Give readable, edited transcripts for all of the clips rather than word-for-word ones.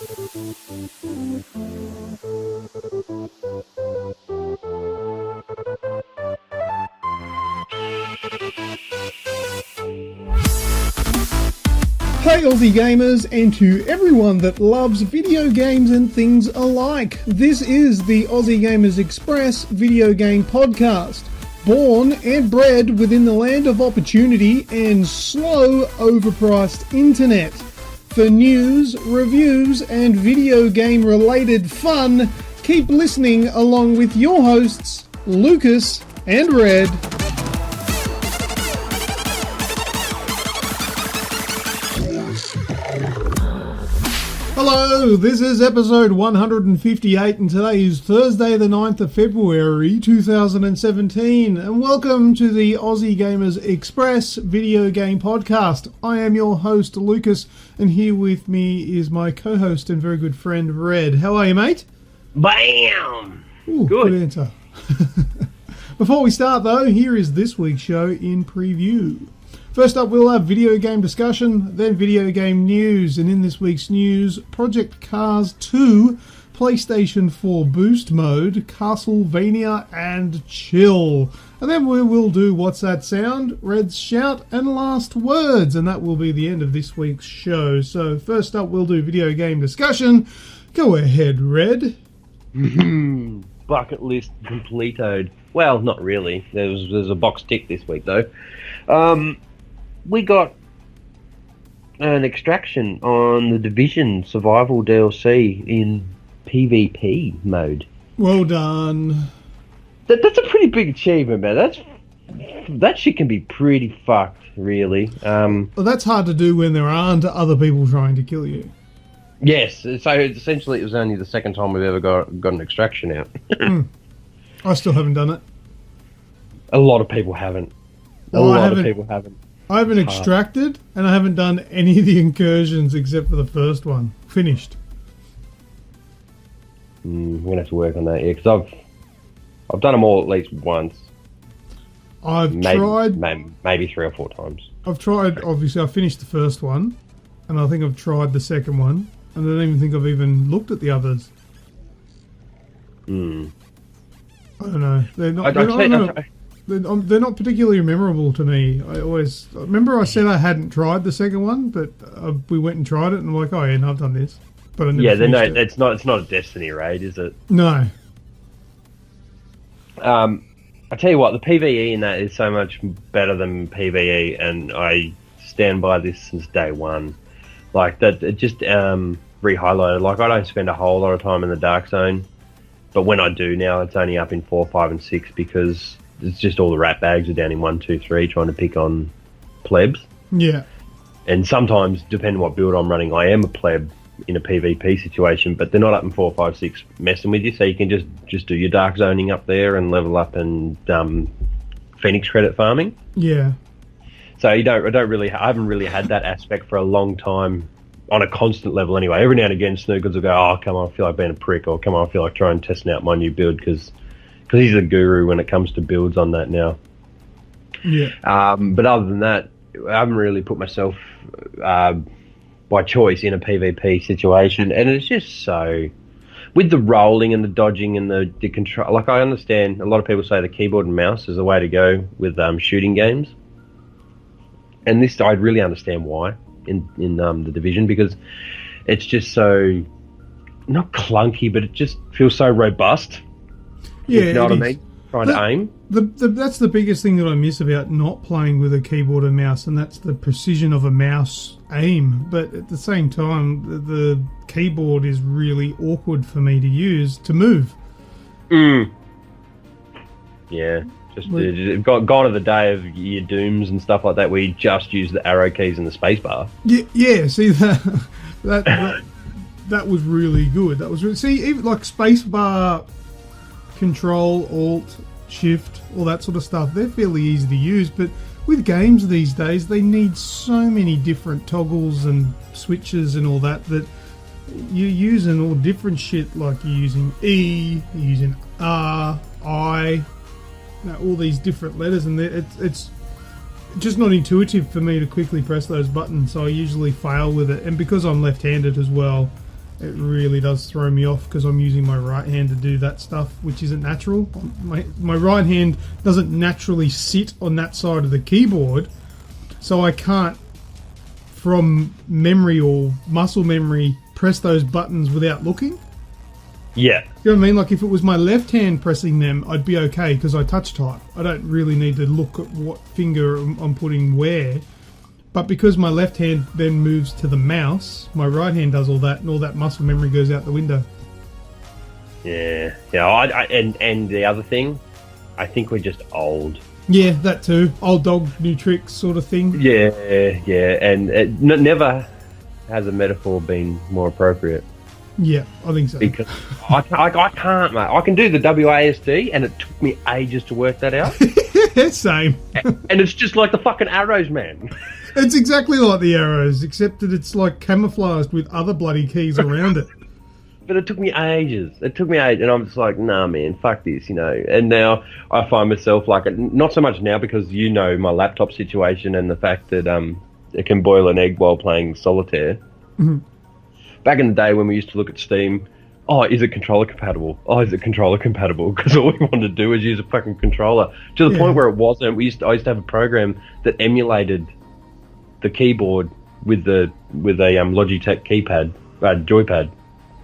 Hey Aussie gamers, and to everyone that loves video games and things alike, this is the Aussie Gamers Express video game podcast. Born and bred within the land of opportunity and slow, overpriced internet. For news, reviews, and video game related fun, keep listening along with your hosts, Lucas and Red. Hello, this is episode 158 and today is Thursday the 9th of February 2017 and welcome to the Aussie Gamers Express video game podcast. I am your host Lucas and here with me is my co-host and very good friend Red. How are you, mate? Bam! Ooh, good answer. Before we start though, here is this week's show in preview. First up, we'll have video game discussion, then video game news. And in this week's news, Project Cars 2, PlayStation 4 Boost Mode, Castlevania and Chill. And then we will do What's That Sound, Red's Shout, and Last Words. And that will be the end of this week's show. So first up, we'll do video game discussion. Go ahead, Red. Bucket list completoed. Well, not really. There's a box tick this week, though. We got an extraction on the Division Survival DLC in PvP mode. Well done. That's a pretty big achievement, man. That shit can be pretty fucked, really. Well, that's hard to do when there aren't other people trying to kill you. Yes, so essentially it was only the second time we've ever got an extraction out. I still haven't done it. A lot of people haven't. A lot of people haven't. I haven't extracted, and I haven't done any of the incursions except for the first one. Finished. We're going to have to work on that, yeah, because I've done them all at least once. Maybe 3 or 4 times. I've tried, obviously, I finished the first one, and I think I've tried the second one, and I don't even think I've even looked at the others. I don't know. They're not particularly memorable to me. I remember I said I hadn't tried the second one, but we went and tried it, and I'm like, oh yeah, no, I've done this. But I never finished it. It's not a Destiny raid, is it? No. I tell you what, the PvE in that is so much better than PvE, and I stand by this since day one. Like that, it just re-highlighted. Like I don't spend a whole lot of time in the Dark Zone, but when I do now, it's only up in 4, 5, and 6 because it's just all the rat bags are down in 1, 2, 3 trying to pick on plebs. Yeah. And sometimes, depending on what build I'm running, I am a pleb in a PvP situation, but they're not up in 4, 5, 6 messing with you, so you can just do your dark zoning up there and level up and Phoenix credit farming. Yeah. So I haven't really had that aspect for a long time on a constant level anyway. Every now and again, Snookers will go, oh, come on, I feel like being a prick, or come on, I feel like trying testing out my new build, because he's a guru when it comes to builds on that now. Yeah. But other than that, I haven't really put myself by choice in a PvP situation, and it's just so with the rolling and the dodging and the control. Like I understand, a lot of people say the keyboard and mouse is the way to go with shooting games, and this I really understand why in the Division, because it's just so not clunky, but it just feels so robust. Yeah, you know what I mean? Trying to aim. That's the biggest thing that I miss about not playing with a keyboard and mouse, and that's the precision of a mouse aim. But at the same time, the keyboard is really awkward for me to use to move. Yeah, gone are the day of your Dooms and stuff like that where you just use the arrow keys and the space bar. Yeah. See that was really good. Even like space bar, Control, Alt, Shift, all that sort of stuff, they're fairly easy to use, but with games these days, they need so many different toggles and switches and all that you're using all different shit, like you're using E, you're using R, I, all these different letters, and it's just not intuitive for me to quickly press those buttons, so I usually fail with it. And because I'm left-handed as well, It really does throw me off because I'm using my right hand to do that stuff, which isn't natural. My right hand doesn't naturally sit on that side of the keyboard, so I can't, from memory or muscle memory, press those buttons without looking. Yeah. You know what I mean? Like, if it was my left hand pressing them, I'd be okay because I touch type. I don't really need to look at what finger I'm putting where. But because my left hand then moves to the mouse, my right hand does all that, and all that muscle memory goes out the window. Yeah. And the other thing, I think we're just old. Yeah, that too. Old dog, new tricks sort of thing. Yeah. And it never has a metaphor been more appropriate. Yeah, I think so. Because I can't, mate. I can do the WASD, and it took me ages to work that out. Same. And it's just like the fucking arrows, man. It's exactly like the arrows, except that it's like camouflaged with other bloody keys around it. But it took me ages. And I'm just like, nah, man, fuck this, you know. And now I find myself like, not so much now because you know my laptop situation and the fact that it can boil an egg while playing solitaire. Mm-hmm. Back in the day when we used to look at Steam, is it controller compatible? Is it controller compatible? Because all we wanted to do was use a fucking controller. To the point where it wasn't. I used to have a program that emulated the keyboard with a Logitech keypad, joypad.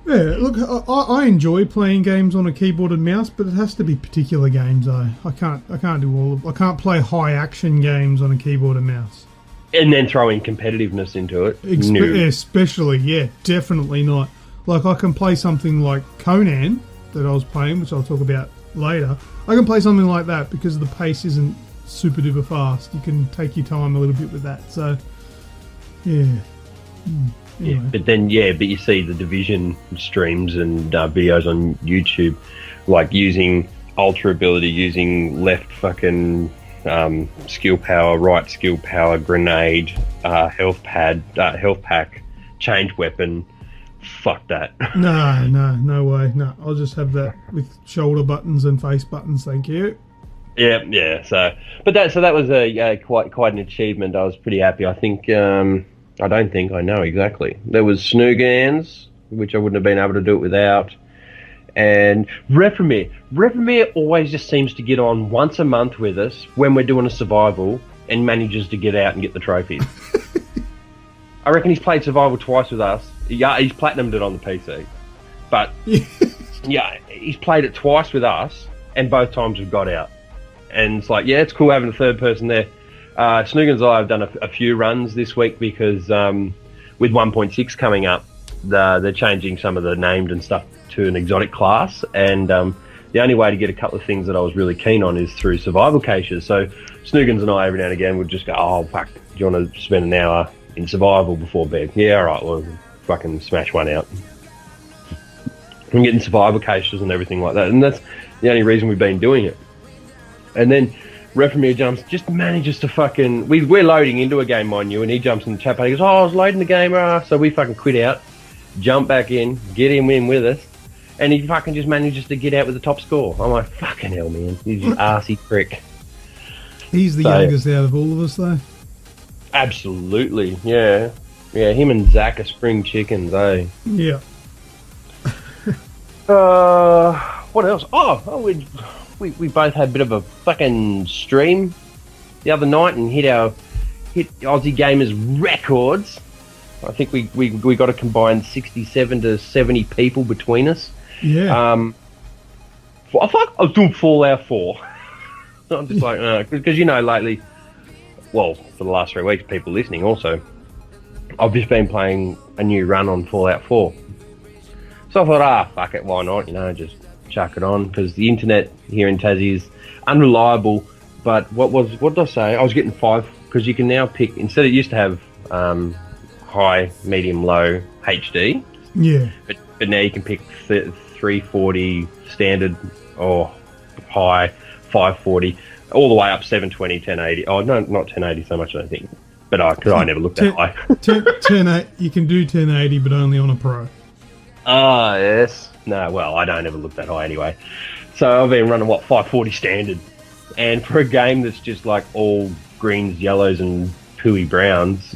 Yeah, look, I enjoy playing games on a keyboard and mouse, but it has to be particular games though. I can't do all of. I can't play high action games on a keyboard and mouse. And then throwing competitiveness into it. Especially, yeah, definitely not. Like, I can play something like Conan that I was playing, which I'll talk about later. I can play something like that because the pace isn't super duper fast. You can take your time a little bit with that. So, yeah. Anyway. Yeah, but you see the Division streams and videos on YouTube, like using ultra ability, using left fucking skill power, right skill power, grenade, health pack, change weapon. Fuck that. No way. No, I'll just have that with shoulder buttons and face buttons. Thank you. Yeah. So that was a quite an achievement. I was pretty happy. I think I don't think I know exactly. There was Xenogenesis, which I wouldn't have been able to do it without. And Reprimir always just seems to get on once a month with us when we're doing a survival and manages to get out and get the trophies. I reckon he's played survival twice with us. Yeah, he's platinumed it on the PC. But, yeah, he's played it twice with us, and both times we've got out. And it's like, yeah, it's cool having a third person there. Xenogenesis and I have done a few runs this week because with 1.6 coming up, they're changing some of the named and stuff to an exotic class, and the only way to get a couple of things that I was really keen on is through survival caches. So Xenogenesis and I every now and again would just go, oh fuck, do you want to spend an hour in survival before bed? Yeah, alright, well fucking smash one out. I'm getting survival caches and everything like that, and that's the only reason we've been doing it. And then Reprimir just manages to fucking... We're loading into a game, mind you, and he jumps in the chat and he goes, I was loading the game, so we fucking quit out, jump back in, get him in with us, and he fucking just manages to get out with the top score. I'm like, fucking hell, man. He's an arsey prick. He's the youngest out of all of us, though. Absolutely, yeah. Yeah, him and Zach are spring chickens, eh? Yeah. What else? We both had a bit of a fucking stream the other night and hit Aussie Gamers records. I think we got a combined 67 to 70 people between us. Yeah. I was doing Fallout 4. I'm just like, because lately, well, for the last 3 weeks, people listening also, I've just been playing a new run on Fallout 4. So I thought, fuck it, why not? Just chuck it on, because the internet here in Tassie is unreliable. But what did I say? I was getting 5, because you can now pick, instead it used to have high, medium, low, HD. Yeah. But now you can pick 340 standard or high, 540, all the way up 720, 1080. Oh, no, not 1080 so much, I don't think. But because I never looked that high. You can do 1080, but only on a Pro. Yes. No, well, I don't ever look that high anyway. So I've been running, 540 standard. And for a game that's just like all greens, yellows, and pooey browns,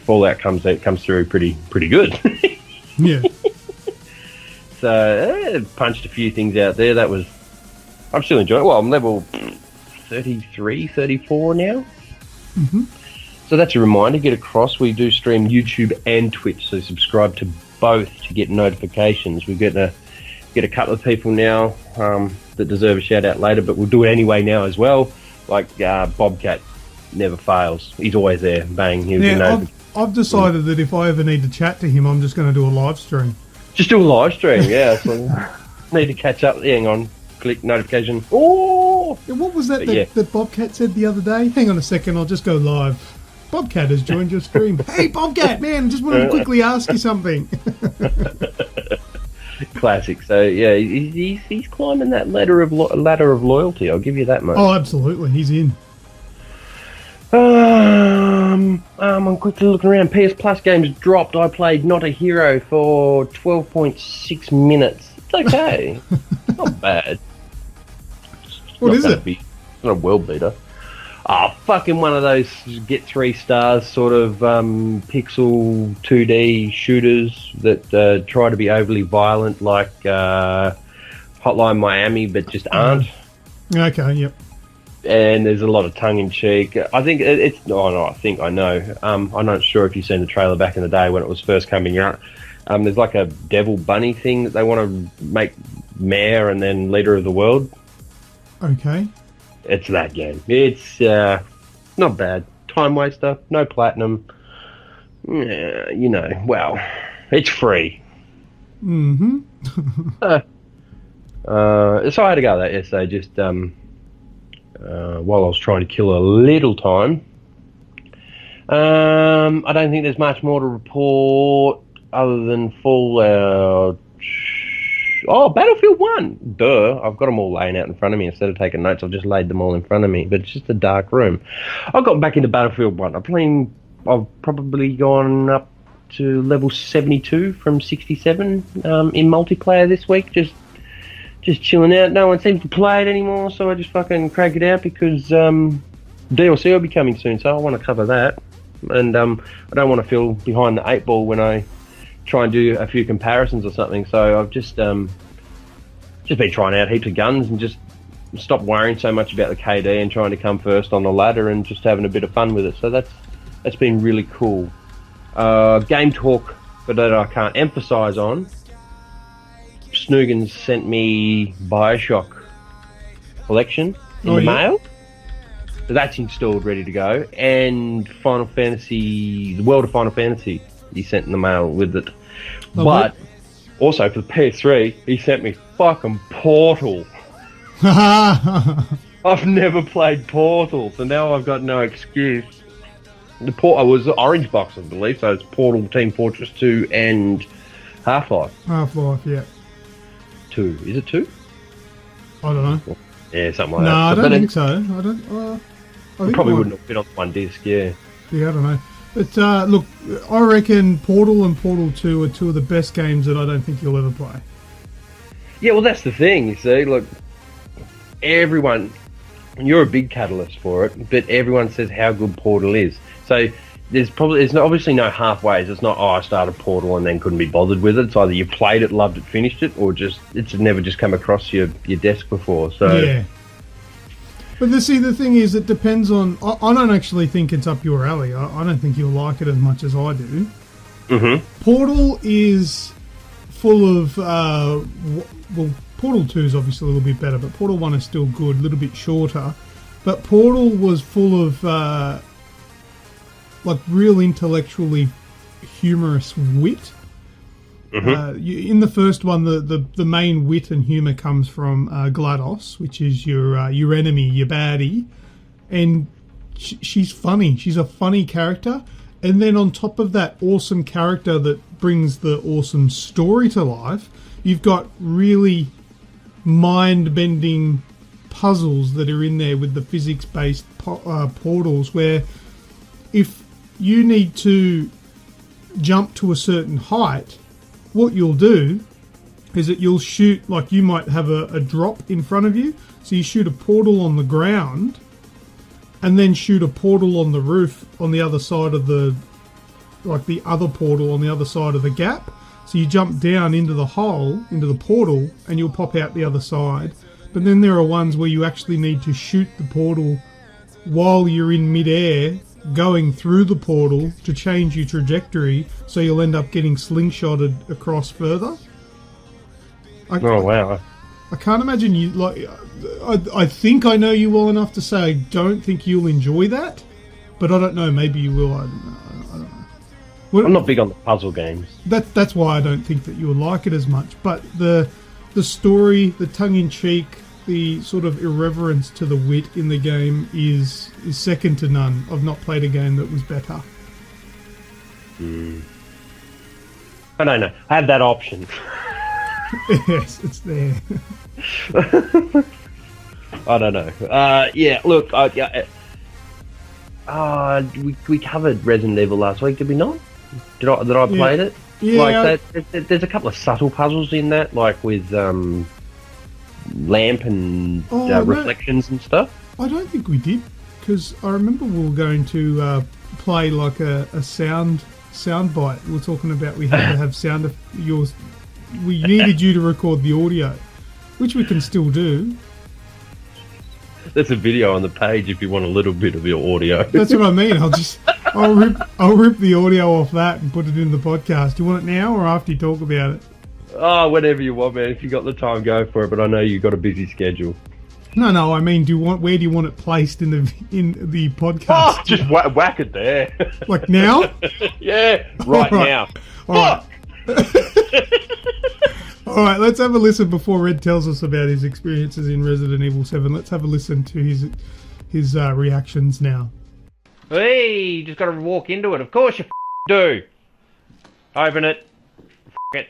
Fallout comes through pretty good. Yeah. it's punched a few things out there. I'm still enjoying it. Well, I'm level 33, 34 now. Mm-hmm. So that's a reminder, get across. We do stream YouTube and Twitch, so subscribe to both to get notifications. We get a couple of people now that deserve a shout out later, but we'll do it anyway now as well. Like Bobcat never fails. He's always there. Bang. I've decided that if I ever need to chat to him, I'm just going to do a live stream. Just do a live stream, yeah. So need to catch up. Hang on. Click notification. Oh! What was that Bobcat said the other day? Hang on a second, I'll just go live. Bobcat has joined your stream. Hey, Bobcat, man, just wanted to quickly ask you something. Classic. So, yeah, he's climbing that ladder of loyalty. I'll give you that much. Oh, absolutely. He's in. I'm quickly looking around. PS Plus games dropped. I played Not a Hero for 12.6 minutes. It's okay. Not bad. What is it? It's not a world beater. Fucking one of those get 3 stars sort of pixel 2D shooters that try to be overly violent, like Hotline Miami, but just aren't. Okay, yep. And there's a lot of tongue-in-cheek. I think it's... Oh, no, I think I know. I'm not sure if you've seen the trailer back in the day when it was first coming out. There's like a devil bunny thing that they want to make mayor and then leader of the world. Okay. It's that game. It's not bad. Time waster, no platinum. Yeah, well, it's free. Mm-hmm. So I had to go there yesterday just while I was trying to kill a little time. I don't think there's much more to report other than Fallout. Oh, Battlefield 1! Duh. I've got them all laying out in front of me. Instead of taking notes, I've just laid them all in front of me. But it's just a dark room. I've gotten back into Battlefield 1. I've probably gone up to level 72 from 67 in multiplayer this week. Just chilling out. No one seems to play it anymore, so I just fucking crack it out because DLC will be coming soon, so I want to cover that. And I don't want to feel behind the 8 ball when I try and do a few comparisons or something, so I've just been trying out heaps of guns and just stopped worrying so much about the KD and trying to come first on the ladder and just having a bit of fun with it. So that's been really cool. Game talk, but that I can't emphasise on. Snoogans sent me Bioshock collection in the mail. So that's installed, ready to go, and Final Fantasy, the World of Final Fantasy, he sent in the mail with it. But also for the PS3, he sent me fucking Portal. I've never played Portal, so now I've got no excuse. The Portal was the orange box, I believe, so it's Portal, Team Fortress 2, and Half-Life. Half-Life, yeah. 2. Is it 2? I don't know. Yeah, something like that. No, I don't think so. I think probably wouldn't have fit on one disc, yeah. Yeah, I don't know. But look, I reckon Portal and Portal 2 are two of the best games that I don't think you'll ever play. Yeah, well, that's the thing, you see. Look, everyone, you're a big catalyst for it, but everyone says how good Portal is. So there's obviously no halfways. It's not, I started Portal and then couldn't be bothered with it. It's either you played it, loved it, finished it, or it's never just come across your desk before. So yeah. But the thing is, it depends on... I don't actually think it's up your alley. I don't think you'll like it as much as I do. Mm-hmm. Portal is full of... well, Portal 2 is obviously a little bit better, but Portal 1 is still good, a little bit shorter. But Portal was full of, real intellectually humorous wit. Mm-hmm. In the first one, the main wit and humour comes from GLaDOS, which is your enemy, your baddie, and she's funny. She's a funny character, and then on top of that awesome character that brings the awesome story to life, you've got really mind-bending puzzles that are in there with the physics-based portals, where if you need to jump to a certain height, what you'll do is that you'll shoot, like you might have a drop in front of you, so you shoot a portal on the ground and then shoot a portal on the roof on the other side of the other portal on the other side of the gap. So you jump down into the hole, into the portal, and you'll pop out the other side. But then there are ones where you actually need to shoot the portal while you're in midair, going through the portal to change your trajectory, so you'll end up getting slingshotted across further. Oh wow! I can't imagine you like. I think I know you well enough to say I don't think you'll enjoy that, but I don't know. Maybe you will. I don't know. Well, I'm not big on the puzzle games. That's why I don't think that you'll like it as much. But the story, the tongue-in-cheek, the sort of irreverence to the wit in the game is second to none. I've not played a game that was better. I don't know. I have that option. Yes, it's there. I don't know. Yeah, look, we covered Resident Evil last week, did we not? Did I play it? Yeah. Like there's a couple of subtle puzzles in that, like with lamp and reflections and stuff. I don't think we did, because I remember we were going to play like a sound bite. We were talking about we had to have sound of yours. We needed you to record the audio, which we can still do. There's a video on the page if you want a little bit of your audio. That's what I mean. I'll rip the audio off that and put it in the podcast. Do you want it now or after you talk about it? Oh, whatever you want, man. If you got the time, go for it. But I know you've got a busy schedule. No. I mean, where do you want it placed in the podcast? Oh, just whack it there. Like now? Yeah, right now. All right. All right, let's have a listen before Red tells us about his experiences in Resident Evil 7. Let's have a listen to his reactions now. Hey, you just got to walk into it. Of course you do. Open it. It.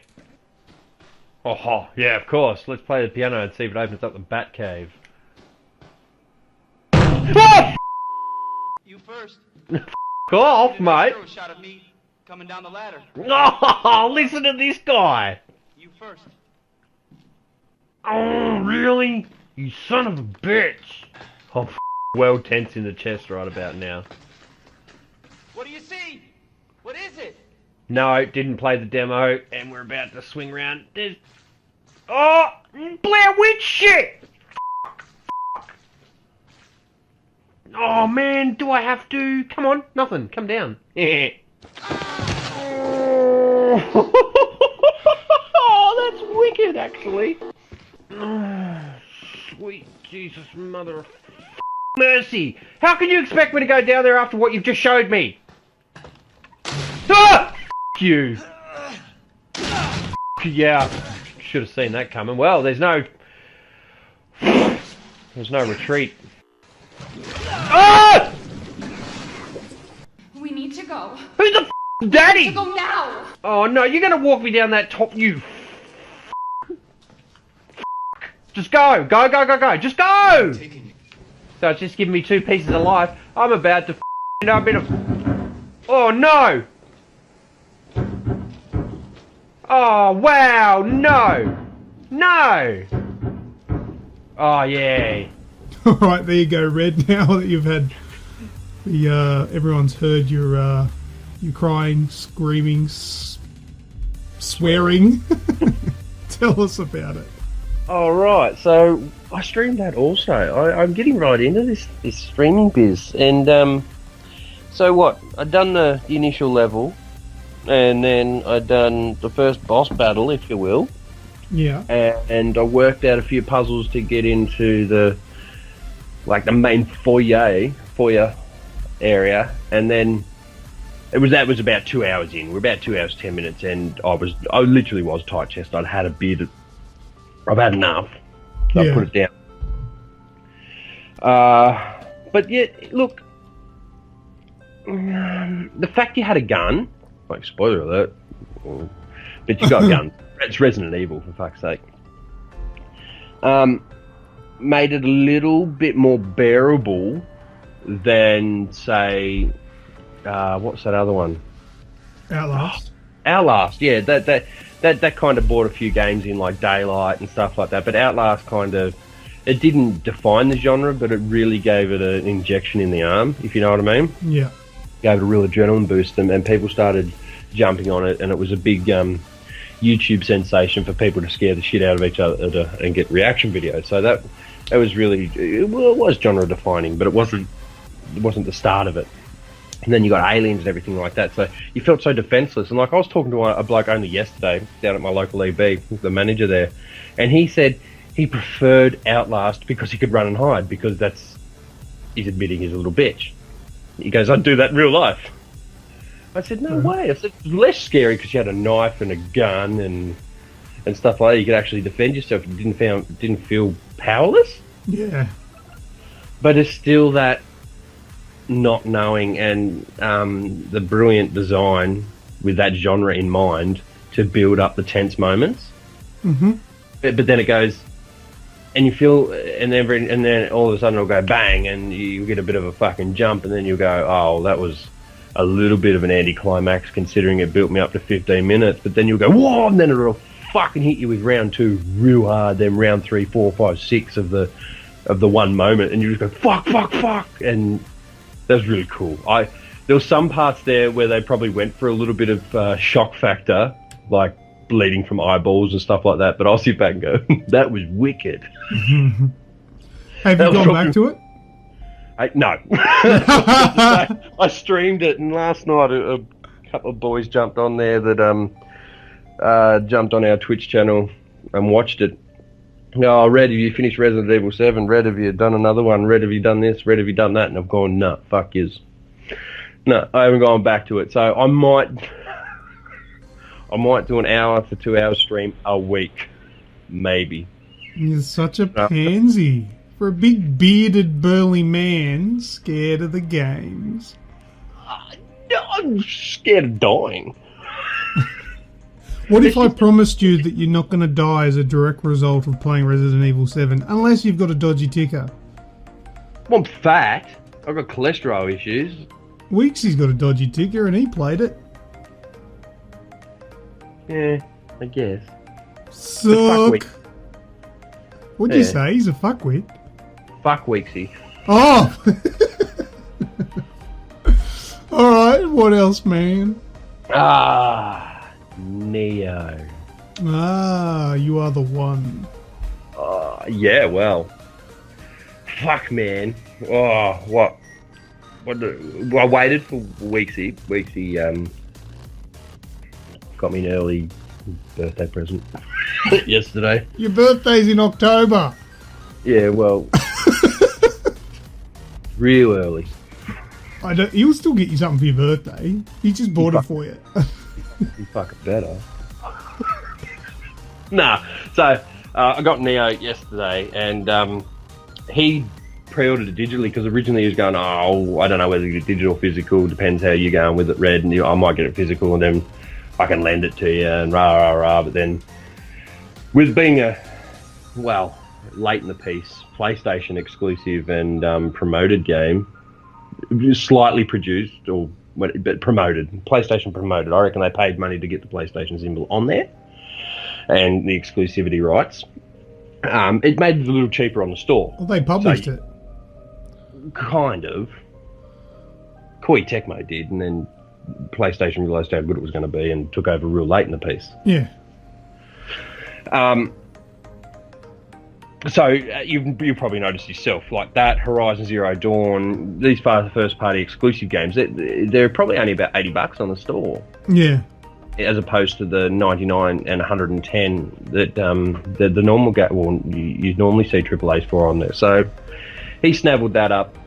Oh, yeah, of course. Let's play the piano and see if it opens up the Bat Cave. Oh! You first. Off, mate. A shot of me coming down the ladder. Oh, listen to this guy. You first. Oh, really? You son of a bitch. I'm well tense in the chest right about now. What do you see? What is it? No, didn't play the demo, and we're about to swing round. There's... Oh, Blair Witch shit! Oh, man, do I have to? Come on, nothing. Come down. Oh, that's wicked, actually. Oh, sweet Jesus, mother of mercy. How can you expect me to go down there after what you've just showed me? Ah! You. Yeah, should have seen that coming. Well, there's no retreat. Ah! We need to go. Who's the daddy? We need to go now. Oh no, you're gonna walk me down that top, you. Just go, just go. So it's just giving me 2 pieces of life. I'm about to end up in a. Oh no. Oh wow, no. Oh yeah. All right, there you go, Red. Now that you've had everyone's heard your crying, screaming, swearing. Tell us about it. All right, so I streamed that also. I'm getting right into this streaming biz, and so what? I'd done the initial level, and then I'd done the first boss battle, if you will. Yeah. And I worked out a few puzzles to get into the main foyer area, and then that was about 2 hours in. We're about 2 hours 10 minutes, and I literally was tight chest. I've had enough. So yeah. I put it down. But yeah, look, the fact you had a gun, like spoiler alert, but you got a gun. It's Resident Evil, for fuck's sake. Made it a little bit more bearable than, say, what's that other one? Outlast. Outlast, yeah. That kind of brought a few games in, like Daylight and stuff like that. But Outlast it didn't define the genre, but it really gave it an injection in the arm, if you know what I mean. Yeah. Gave it a real adrenaline boost, and people started jumping on it, and it was a big, YouTube sensation for people to scare the shit out of each other and get reaction videos. So that was really, it was genre defining, but it wasn't the start of it. And then you got aliens and everything like that. So you felt so defenseless. And like I was talking to a bloke only yesterday down at my local EB, the manager there, and he said he preferred Outlast because he could run and hide, because he's admitting he's a little bitch. He goes, I'd do that in real life. I said, no way. I said, it's less scary because you had a knife and a gun and stuff like that. You could actually defend yourself. You didn't feel powerless. Yeah. But it's still that not knowing and the brilliant design with that genre in mind to build up the tense moments. Mm-hmm. But then it goes, and you feel, and then all of a sudden it'll go bang, and you get a bit of a fucking jump, and then you'll go, oh, that was a little bit of an anticlimax considering it built me up to 15 minutes. But then you'll go, whoa, and then it'll fucking hit you with round 2 real hard, then round 3, 4, 5, 6 of the one moment, and you just go, fuck, and that was really cool. There were some parts there where they probably went for a little bit of shock factor, like bleeding from eyeballs and stuff like that, but I'll sit back and go, that was wicked. Have you gone back to it? No. I streamed it, and last night a couple of boys jumped on there that jumped on our Twitch channel and watched it. Oh, Red, have you finished Resident Evil 7? Red, have you done another one? Red, have you done this? Red, have you done that? And I've gone, no, fuck yous. No, I haven't gone back to it. So I might do an hour to 2 hour stream a week, maybe. You're such a pansy. For a big bearded burly man scared of the games. I'm scared of dying. What if I promised you that you're not going to die as a direct result of playing Resident Evil 7, unless you've got a dodgy ticker? Well, I'm fat. I've got cholesterol issues. Weeksy's got a dodgy ticker and he played it. Yeah, I guess. Suck. What'd you say? He's a fuckwit. Fuck Weeksy. Oh! Alright, what else, man? Neo. You are the one. Yeah, well. Fuck, man. Oh, what? I waited for Weeksy. Weeksy, got me an early birthday present yesterday. Your birthday's in October. Yeah, well, real early. He'll still get you something for your birthday. He just bought it for you. You fucking better. Nah, so I got Neo yesterday, and he pre-ordered it digitally because originally he was going, oh, I don't know whether you get digital or physical, depends how you're going with it, Red, and I might get it physical and then I can lend it to you and rah. But then with being late in the piece, PlayStation exclusive and promoted game, slightly produced but promoted, PlayStation promoted. I reckon they paid money to get the PlayStation symbol on there and the exclusivity rights. It made it a little cheaper on the store. Well, they published it. Kind of. Koei Tecmo did, and then PlayStation realised how good it was going to be and took over real late in the piece. Yeah. So you probably noticed yourself, like that, Horizon Zero Dawn, these first-party exclusive games, they're probably only about $80 on the store. Yeah. As opposed to the 99 and 110 that the normal game, well, you normally see AAAs for on there. So he snaffled that up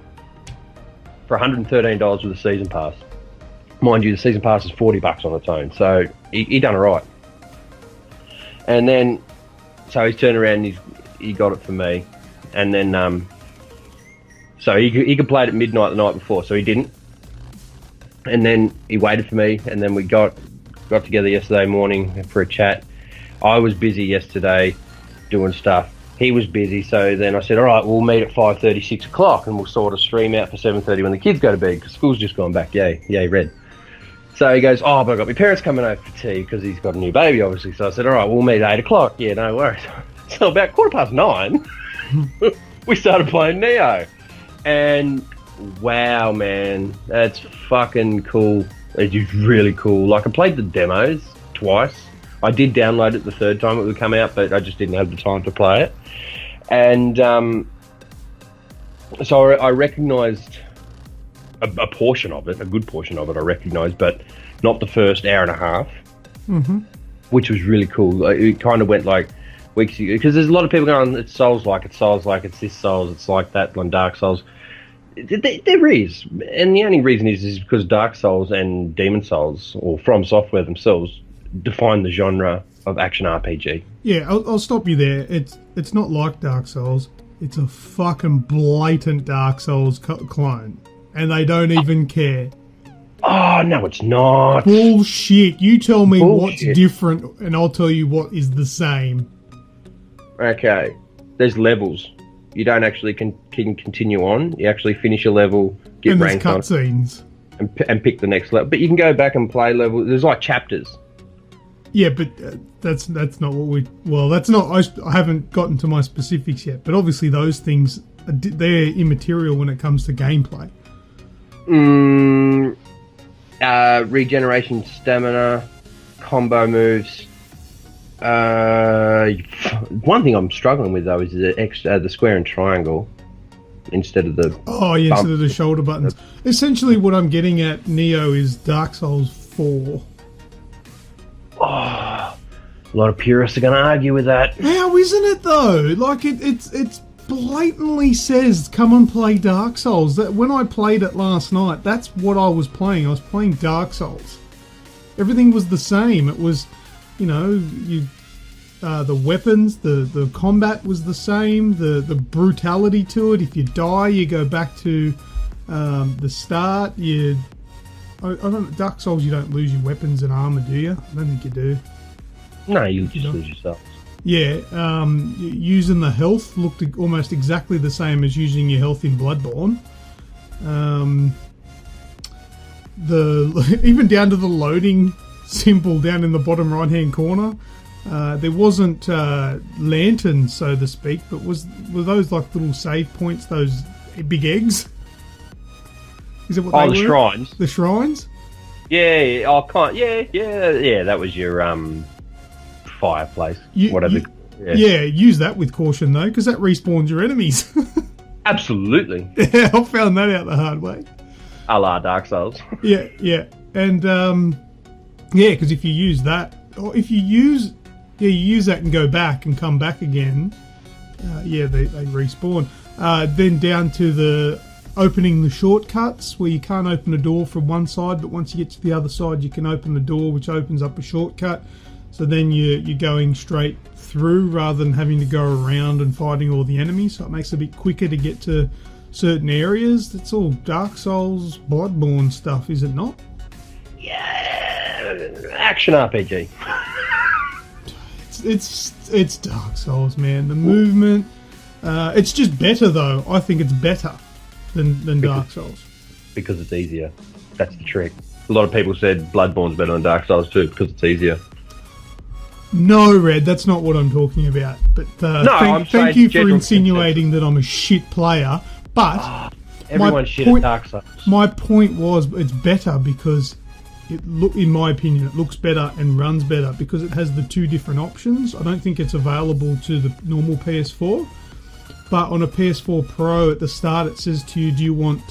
for $113 with a season pass. Mind you, the season pass is $40 on its own, so he done it right. And then, so he's turned around and he got it for me, and then so he could play it at midnight the night before, so he didn't. And then he waited for me, and then we got together yesterday morning for a chat. I was busy yesterday doing stuff. He was busy, so then I said, all right, we'll meet at 5:30, 6 o'clock, and we'll sort of stream out for 7:30 when the kids go to bed, because school's just gone back. Yay, Red. So he goes, oh, but I've got my parents coming over for tea, because he's got a new baby, obviously. So I said, all right, we'll meet at 8 o'clock. Yeah, no worries. So about 9:15, we started playing Neo. And wow, man, that's fucking cool. It's just really cool. Like, I played the demos twice. I did download it the third time it would come out, but I just didn't have the time to play it. And so I recognised a portion of it, a good portion of it I recognised, but not the first hour and a half, which was really cool. It kind of went like weeks ago, because there's a lot of people going, it's Souls-like, it's Souls-like, it's this Souls, it's like that on Dark Souls. There is, and the only reason is because Dark Souls and Demon Souls, or From Software themselves, define the genre of action RPG. Yeah, I'll stop you there. It's not like Dark Souls. It's a fucking blatant Dark Souls clone, and they don't even care. Oh, no, it's not. Bullshit. You tell me what's different, and I'll tell you what is the same. Okay, there's levels. You don't actually can continue on. You actually finish a level, get ranked on, cutscenes, and pick the next level. But you can go back and play level. There's like chapters. Yeah, but that's not what we. Well, that's not. I haven't gotten to my specifics yet. But obviously, those things they're immaterial when it comes to gameplay. Regeneration, stamina, combo moves. One thing I'm struggling with though is the square and triangle instead of the instead of the shoulder buttons. Essentially, what I'm getting at, Neo, is Dark Souls 4. Oh, a lot of purists are going to argue with that. How isn't it though? Like it's blatantly says come and play Dark Souls. That when I played it last night, that's what I was playing. I was playing Dark Souls. Everything was the same. It was. You know, the weapons, the combat was the same, the brutality to it. If you die, you go back to the start. I don't Dark Souls, you don't lose your weapons and armor, do you? I don't think you do. No, you just lose yourself. Yeah, using the health looked almost exactly the same as using your health in Bloodborne. Even down to the loading symbol down in the bottom right hand corner, there wasn't lanterns, so to speak, but were those like little save points, those big eggs? Is it what they were? The shrines. The shrines? Yeah. Yeah. That was your fireplace. Whatever. Use that with caution though, because that respawns your enemies. Absolutely. Yeah, I found that out the hard way. A la Dark Souls. Yeah, and yeah, because if you use that, or if you use that and go back and come back again, they respawn. Then down to the opening the shortcuts, where you can't open a door from one side, but once you get to the other side, you can open the door, which opens up a shortcut. So then you're going straight through rather than having to go around and fighting all the enemies. So it makes it a bit quicker to get to certain areas. It's all Dark Souls, Bloodborne stuff, is it not? Yeah. Action RPG. It's Dark Souls, man. The movement, it's just better though. I think it's better than Dark Souls because it's easier. That's the trick. A lot of people said Bloodborne's better than Dark Souls too because it's easier. No, Red, that's not what I'm talking about. But thank you for insinuating that I'm a shit player. But everyone's shit at Dark Souls. My point was it's better because in my opinion, it looks better and runs better because it has the two different options. I don't think it's available to the normal PS4, but on a PS4 Pro at the start it says to you, do you want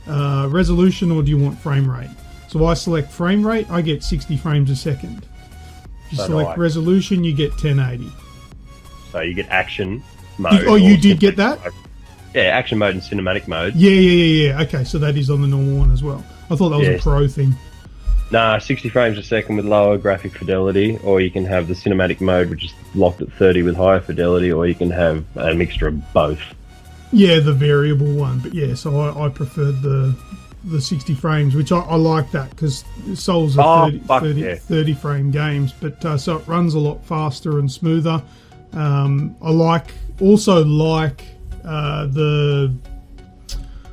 resolution or do you want frame rate? So I select frame rate, I get 60 frames a second. If you select resolution, you get 1080. So you get action mode. You did get that? Yeah, action mode and cinematic mode. Yeah. Okay, so that is on the normal one as well. I thought that was a pro thing. Nah, 60 frames a second with lower graphic fidelity, or you can have the cinematic mode, which is locked at 30 with higher fidelity, or you can have a mixture of both. Yeah, the variable one. But yeah, so I preferred the 60 frames, which I like that, because Souls are 30 frame games, but so it runs a lot faster and smoother. I also like the,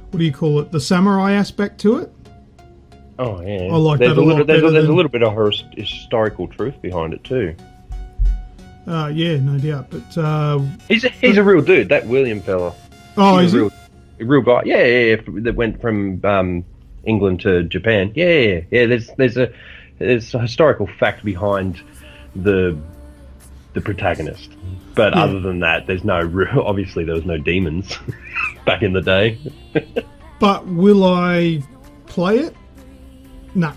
what do you call it, the samurai aspect to it. Oh yeah, I like that a lot. There's a little bit of historical truth behind it too. Yeah, no doubt. But he's a real dude, that William fella. Oh, he's a real guy. Yeah. That went from England to Japan. Yeah. There's a historical fact behind the protagonist. But other than that, there's no obviously there was no demons back in the day. But will I play it? No.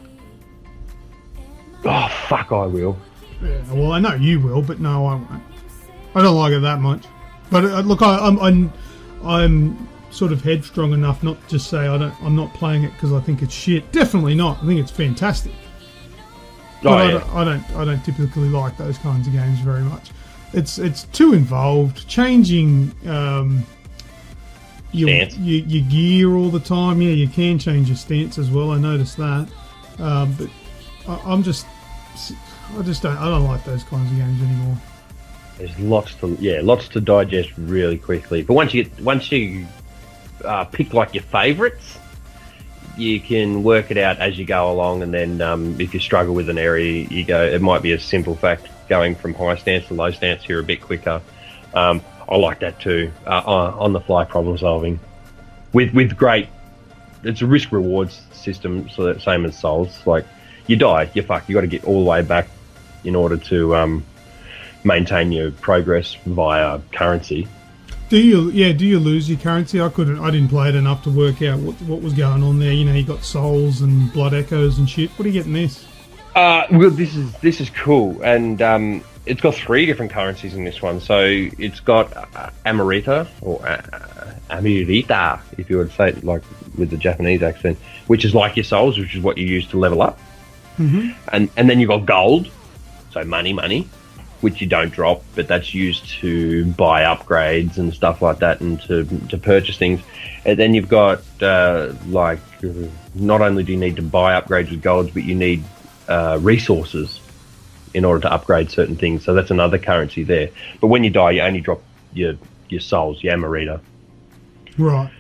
Oh fuck, I will. Yeah, well, I know you will, but no, I won't. I don't like it that much. But look, I'm sort of headstrong enough not to say I'm not playing it because I think it's shit. Definitely not. I think it's fantastic. But I don't typically like those kinds of games very much. It's too involved. Changing your gear all the time. Yeah, you can change your stance as well. I noticed that. But I don't like those kinds of games anymore. There's lots to digest really quickly. But once you pick like your favourites, you can work it out as you go along, and then if you struggle with an area, you go. It might be a simple fact going from high stance to low stance here a bit quicker. I like that too. On the fly problem solving, with great. It's a risk rewards system, so that same as Souls. Like you die, you're fucked. You got to get all the way back in order to maintain your progress via currency. Do you lose your currency? I didn't play it enough to work out what was going on there. You know, you got souls and blood echoes and shit. What are you getting this? Well, this is cool, and it's got 3 different currencies in this one. So it's got Amrita, or Amrita, if you would say it like with the Japanese accent, which is like your souls, which is what you use to level up. Mm-hmm. And then you've got gold, so money, which you don't drop, but that's used to buy upgrades and stuff like that, and to purchase things. And then you've got not only do you need to buy upgrades with golds, but you need resources in order to upgrade certain things. So that's another currency there. But when you die, you only drop your souls, your Amarita. Right.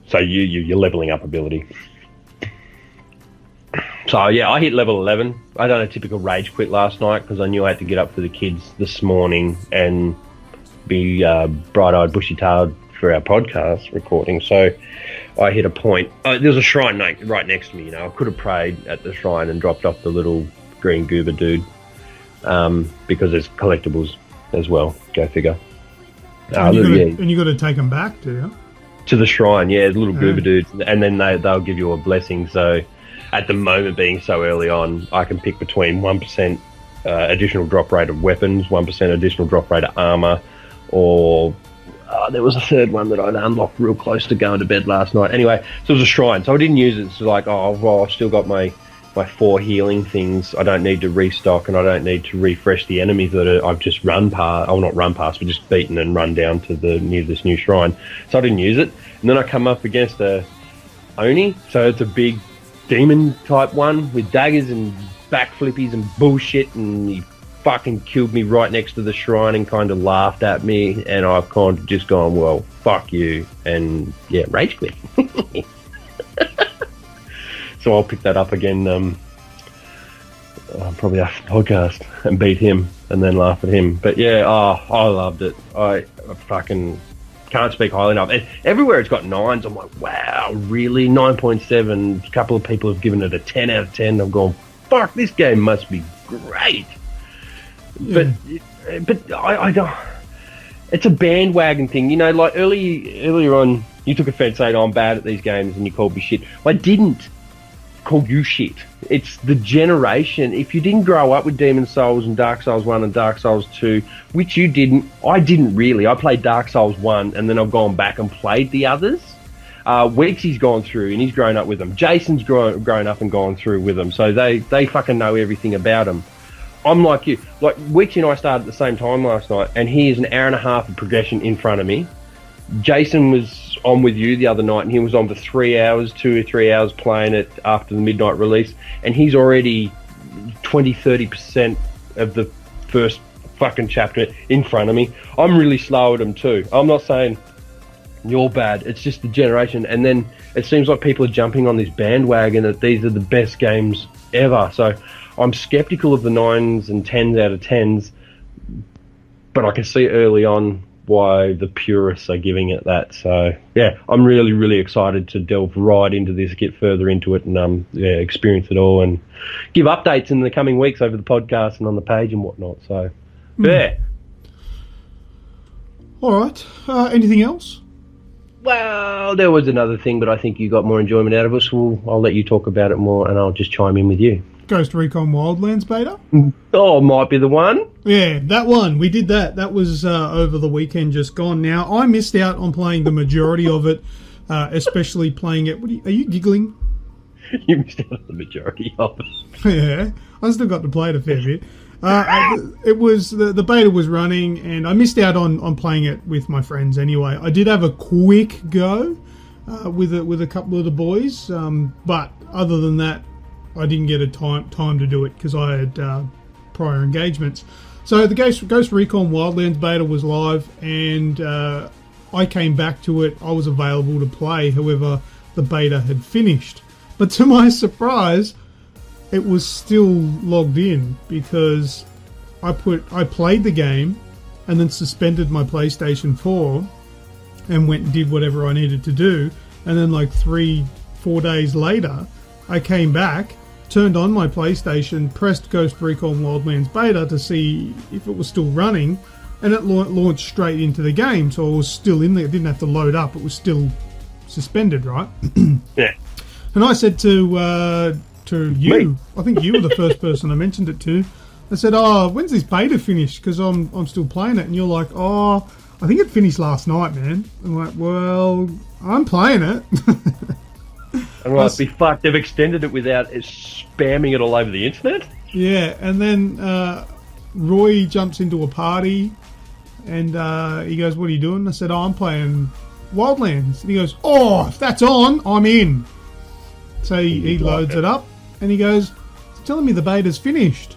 So you're leveling up ability. So yeah, I hit level 11. I done a typical rage quit last night because I knew I had to get up for the kids this morning and be bright-eyed, bushy-tailed for our podcast recording. So I hit a point. There was a shrine right next to me. You know, I could have prayed at the shrine and dropped off the little green goober dude because there's collectibles as well. Go figure. And you got to take them back, do you? To the shrine, yeah, the little goober dudes, and then they'll give you a blessing. So at the moment, being so early on, I can pick between 1% additional drop rate of weapons, 1% additional drop rate of armor, or there was a third one that I'd unlocked real close to going to bed last night. Anyway, so it was a shrine, so I didn't use it. It's like, I've still got my 4 healing things. I don't need to restock, and I don't need to refresh the enemies that I've just run past. Oh, not run past, but just beaten and run down to near this new shrine. So I didn't use it. And then I come up against a Oni, so it's a big demon type one with daggers and backflippies and bullshit, and he fucking killed me right next to the shrine and kind of laughed at me, and I've kind of just gone, well, fuck you, and yeah, rage quit. So I'll pick that up again probably after the podcast and beat him and then laugh at him. But yeah, I loved it. I fucking can't speak highly enough. And everywhere it's got 9s, I'm like, wow, really? 9.7. A couple of people have given it a 10 out of 10. I'm going, fuck, this game must be great. Yeah. But I don't. It's a bandwagon thing, you know. Like earlier on, you took offence saying, I'm bad at these games, and you called me shit. I didn't call you shit. It's the generation. If you didn't grow up with Demon Souls and Dark Souls 1 and Dark Souls 2, which you didn't, I didn't really. I played Dark Souls 1 and then I've gone back and played the others. Weeksy's gone through and he's grown up with them. Jason's grown up and gone through with them, so they fucking know everything about them. I'm like you. Like, Weeksy and I started at the same time last night, and he is an hour and a half of progression in front of me. Jason was on with you the other night, and he was on for 3 hours, 2 or 3 hours playing it after the midnight release, and he's already 20-30% of the first fucking chapter in front of me. I'm really slow at them too. I'm not saying you're bad, it's just the generation, and then it seems like people are jumping on this bandwagon that these are the best games ever. So I'm skeptical of the 9s and 10s out of 10s, but I can see early on why the purists are giving it that. So yeah, I'm really, really excited to delve right into this, get further into it, and experience it all, and give updates in the coming weeks over the podcast and on the page and whatnot. So yeah. All right. Anything else? Well, there was another thing, but I think you got more enjoyment out of it, so I'll let you talk about it more, and I'll just chime in with you. Ghost Recon Wildlands beta? Oh, might be the one. Yeah, that one. We did that. That was over the weekend just gone. Now, I missed out on playing the majority of it, especially playing it... Are you giggling? You missed out on the majority of it. Yeah, I still got to play it a fair bit. It was the beta was running, and I missed out on playing it with my friends anyway. I did have a quick go with a couple of the boys, but other than that, I didn't get a time to do it because I had prior engagements. So the Ghost Recon Wildlands beta was live, and I came back to it. I was available to play. However, the beta had finished. But to my surprise, it was still logged in because I played the game and then suspended my PlayStation 4 and went and did whatever I needed to do. And then like 3-4 days later, I came back, turned on my PlayStation, pressed Ghost Recon Wildlands beta to see if it was still running, and it launched straight into the game. So I was still in there. It didn't have to load up. It was still suspended, right? Yeah. And I said to you, Me? I think you were the first person I mentioned it to. I said, "Oh, when's this beta finished? Because I'm still playing it." And you're like, "Oh, I think it finished last night, man." I'm like, "Well, I'm playing it." And like, be fucked. They've extended it without spamming it all over the internet. Yeah, and then Roy jumps into a party, and he goes, "What are you doing?" I said, "Oh, I'm playing Wildlands." And he goes, "Oh, if that's on, I'm in." So he loads it up, and he goes, "It's telling me the beta's finished."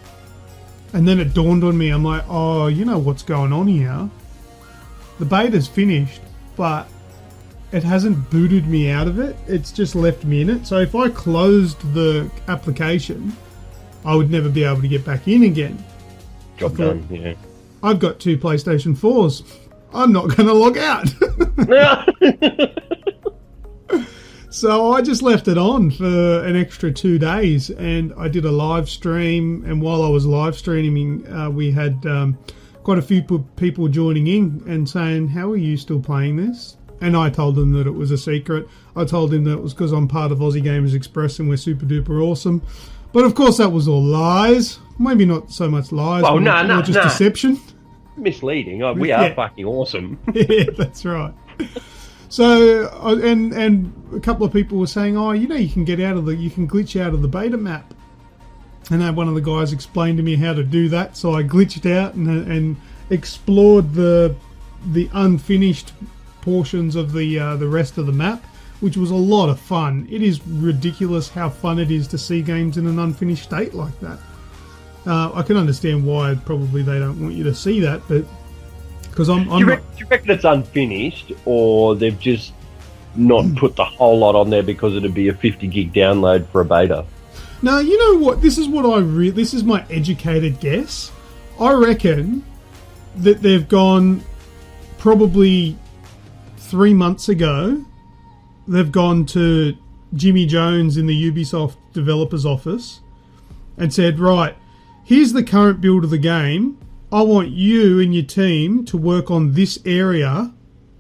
And then it dawned on me. I'm like, "Oh, you know what's going on here? The beta's finished, but it hasn't booted me out of it. It's just left me in it. So if I closed the application, I would never be able to get back in again." Job done, yeah. I've got 2 PlayStation 4s. I'm not going to log out. So I just left it on for an extra 2 days, and I did a live stream. And while I was live streaming, we had quite a few people joining in and saying, "How are you still playing this?" And I told them that it was a secret. I told him that it was because I'm part of Aussie Gamers Express and we're super duper awesome. But of course that was all lies. Maybe not so much lies, Oh, but just deception. Misleading. Oh, we are fucking awesome. Yeah, that's right. So, and a couple of people were saying, "Oh, you know, you can glitch out of the beta map." And then one of the guys explained to me how to do that. So I glitched out and explored the unfinished portions of the rest of the map, which was a lot of fun. It is ridiculous how fun it is to see games in an unfinished state like that. I can understand why probably they don't want you to see that, but because do you reckon it's unfinished, or they've just not put the whole lot on there because it'd be a 50 gig download for a beta? No, you know what? This is this is my educated guess. I reckon that they've gone probably 3 months ago. They've gone to Jimmy Jones in the Ubisoft developers office and said, "Right, here's the current build of the game. I want you and your team to work on this area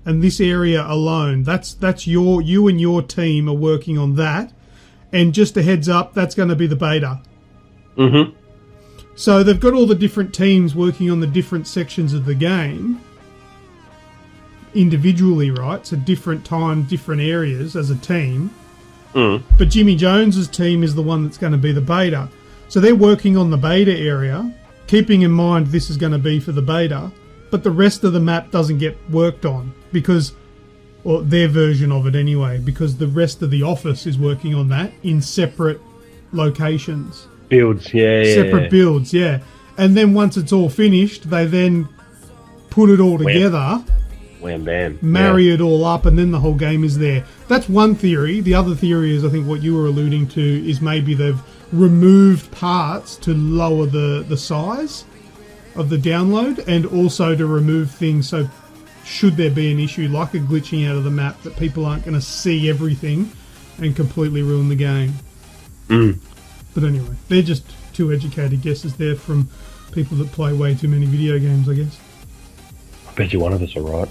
and this area alone. That's you and your team are working on that. And just a heads up, that's going to be the beta." Mm-hmm. So they've got all the different teams working on the different sections of the game individually, right? So different time, different areas as a team. Mm. But Jimmy Jones's team is the one that's going to be the beta. So they're working on the beta area, keeping in mind this is going to be for the beta, but the rest of the map doesn't get worked on because, or their version of it anyway, because the rest of the office is working on that in separate locations. Builds, yeah. Separate builds, yeah. And then once it's all finished, they then put it all together, wham bam, marry it all up, and then the whole game is there. That's one theory. The other theory is, I think what you were alluding to, is maybe they've removed parts to lower the size of the download, and also to remove things so should there be an issue like a glitching out of the map, that people aren't going to see everything and completely ruin the game. But anyway, they're just two educated guesses there from people that play way too many video games, I guess. I bet you one of us are right.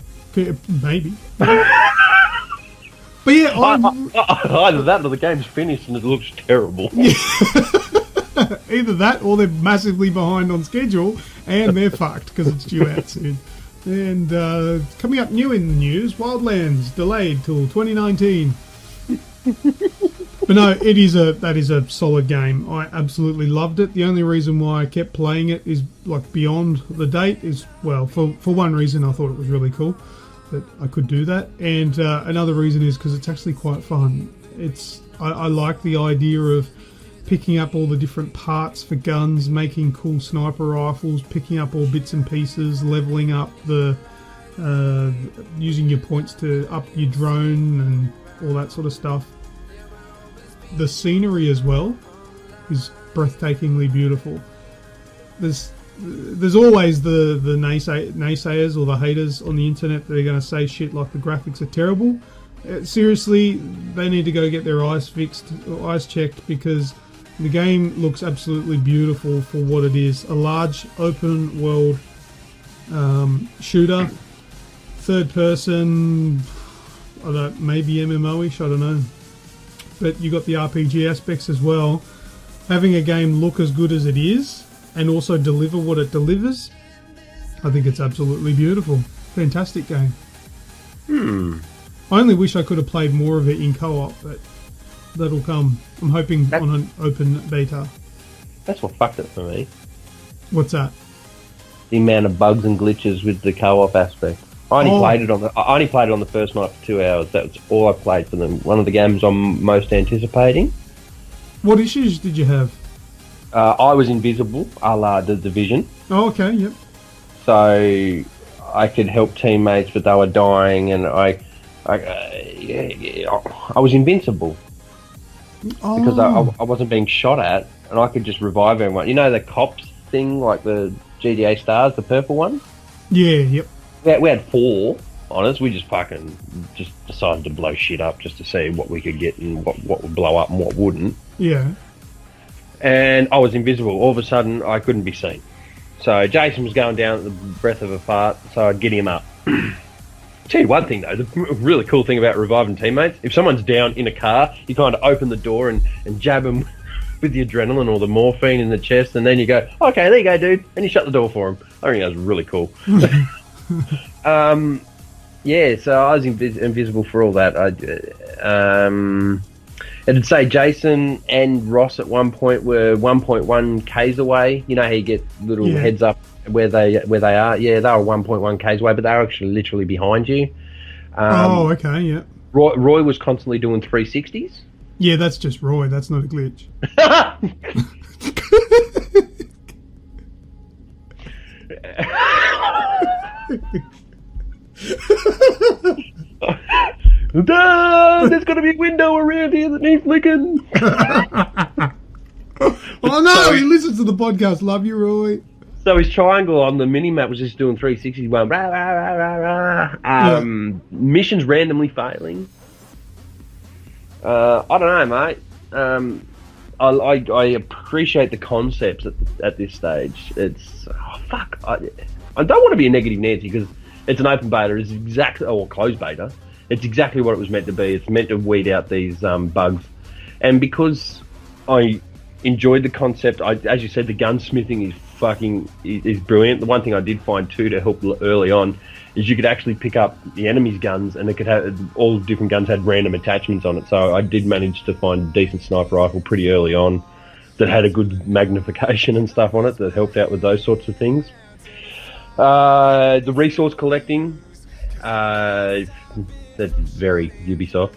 Maybe. But yeah, either that or the game's finished and it looks terrible. Yeah. Either that or they're massively behind on schedule and they're fucked because it's due out soon. And coming up new in the news, Wildlands delayed till 2019. But no, that is a solid game. I absolutely loved it. The only reason why I kept playing it is like beyond the date is, well, for one reason I thought it was really cool that I could do that, and another reason is because it's actually quite fun. I like the idea of picking up all the different parts for guns, making cool sniper rifles, picking up all bits and pieces, leveling up using your points to up your drone and all that sort of stuff. The scenery as well is breathtakingly beautiful. There's always the naysayers or the haters on the internet that are going to say shit like the graphics are terrible. Seriously, they need to go get their eyes fixed or eyes checked, because the game looks absolutely beautiful for what it is. A large open world shooter, third person, maybe MMO-ish, I don't know. But you got the RPG aspects as well. Having a game look as good as it is and also deliver what it delivers, I think it's absolutely beautiful. Fantastic game. I only wish I could have played more of it in co-op, but that'll come. I'm hoping on an open beta. That's what fucked it for me. What's that? The amount of bugs and glitches with the co-op aspect. I only played it on the first night for 2 hours. That was all I played for them. One of the games I'm most anticipating. What issues did you have? I was invisible, a la The Division. Oh, okay, yep. So I could help teammates, but they were dying, and I was invincible because I wasn't being shot at, and I could just revive everyone. You know the cops thing, like the GTA stars, the purple one? Yeah, yep. We had 4 on us. We just decided to blow shit up just to see what we could get and what would blow up and what wouldn't. Yeah. And I was invisible. All of a sudden, I couldn't be seen. So Jason was going down at the breath of a fart, so I'd get him up. Tell you one thing, though, the really cool thing about reviving teammates, if someone's down in a car, you kind of open the door and jab them with the adrenaline or the morphine in the chest, and then you go, okay, there you go, dude, and you shut the door for him. I think that was really cool. Yeah, so I was invisible for all that. It'd say Jason and Ross at one point were 1.1 k's away. You know how you get little heads up where they are? Yeah, they were 1.1 k's away, but they were actually literally behind you. Okay, yeah. Roy was constantly doing 360s. Yeah, that's just Roy. That's not a glitch. There's got to be a window around here that needs licking. Oh no, he listens to the podcast. Love you, Roy. So his triangle on the mini-map was just doing 360s, going rah, rah, rah, rah, rah. Missions randomly failing. I don't know, mate. I appreciate the concepts at this stage. It's fuck. I don't want to be a negative Nancy because it's an open beta. It's exactly closed beta. It's exactly what it was meant to be. It's meant to weed out these bugs, and because I enjoyed the concept, as you said, the gunsmithing is brilliant. The one thing I did find too to help early on is you could actually pick up the enemy's guns, and it could have all different guns had random attachments on it. So I did manage to find a decent sniper rifle pretty early on that had a good magnification and stuff on it that helped out with those sorts of things. The resource collecting, that's very Ubisoft,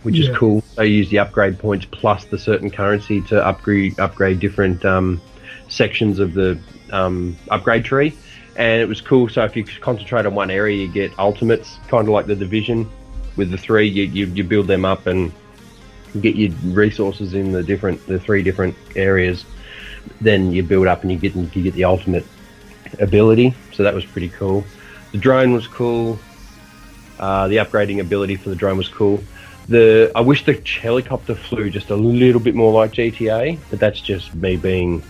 which is cool. They use the upgrade points plus the certain currency to upgrade different sections of the upgrade tree. And it was cool, so if you concentrate on one area, you get ultimates, kind of like the Division. With the 3, you build them up and get your resources in the 3 different areas. Then you build up and you get the ultimate ability, so that was pretty cool. The drone was cool. The upgrading ability for the drone was cool. I wish the helicopter flew just a little bit more like GTA, but that's just me being...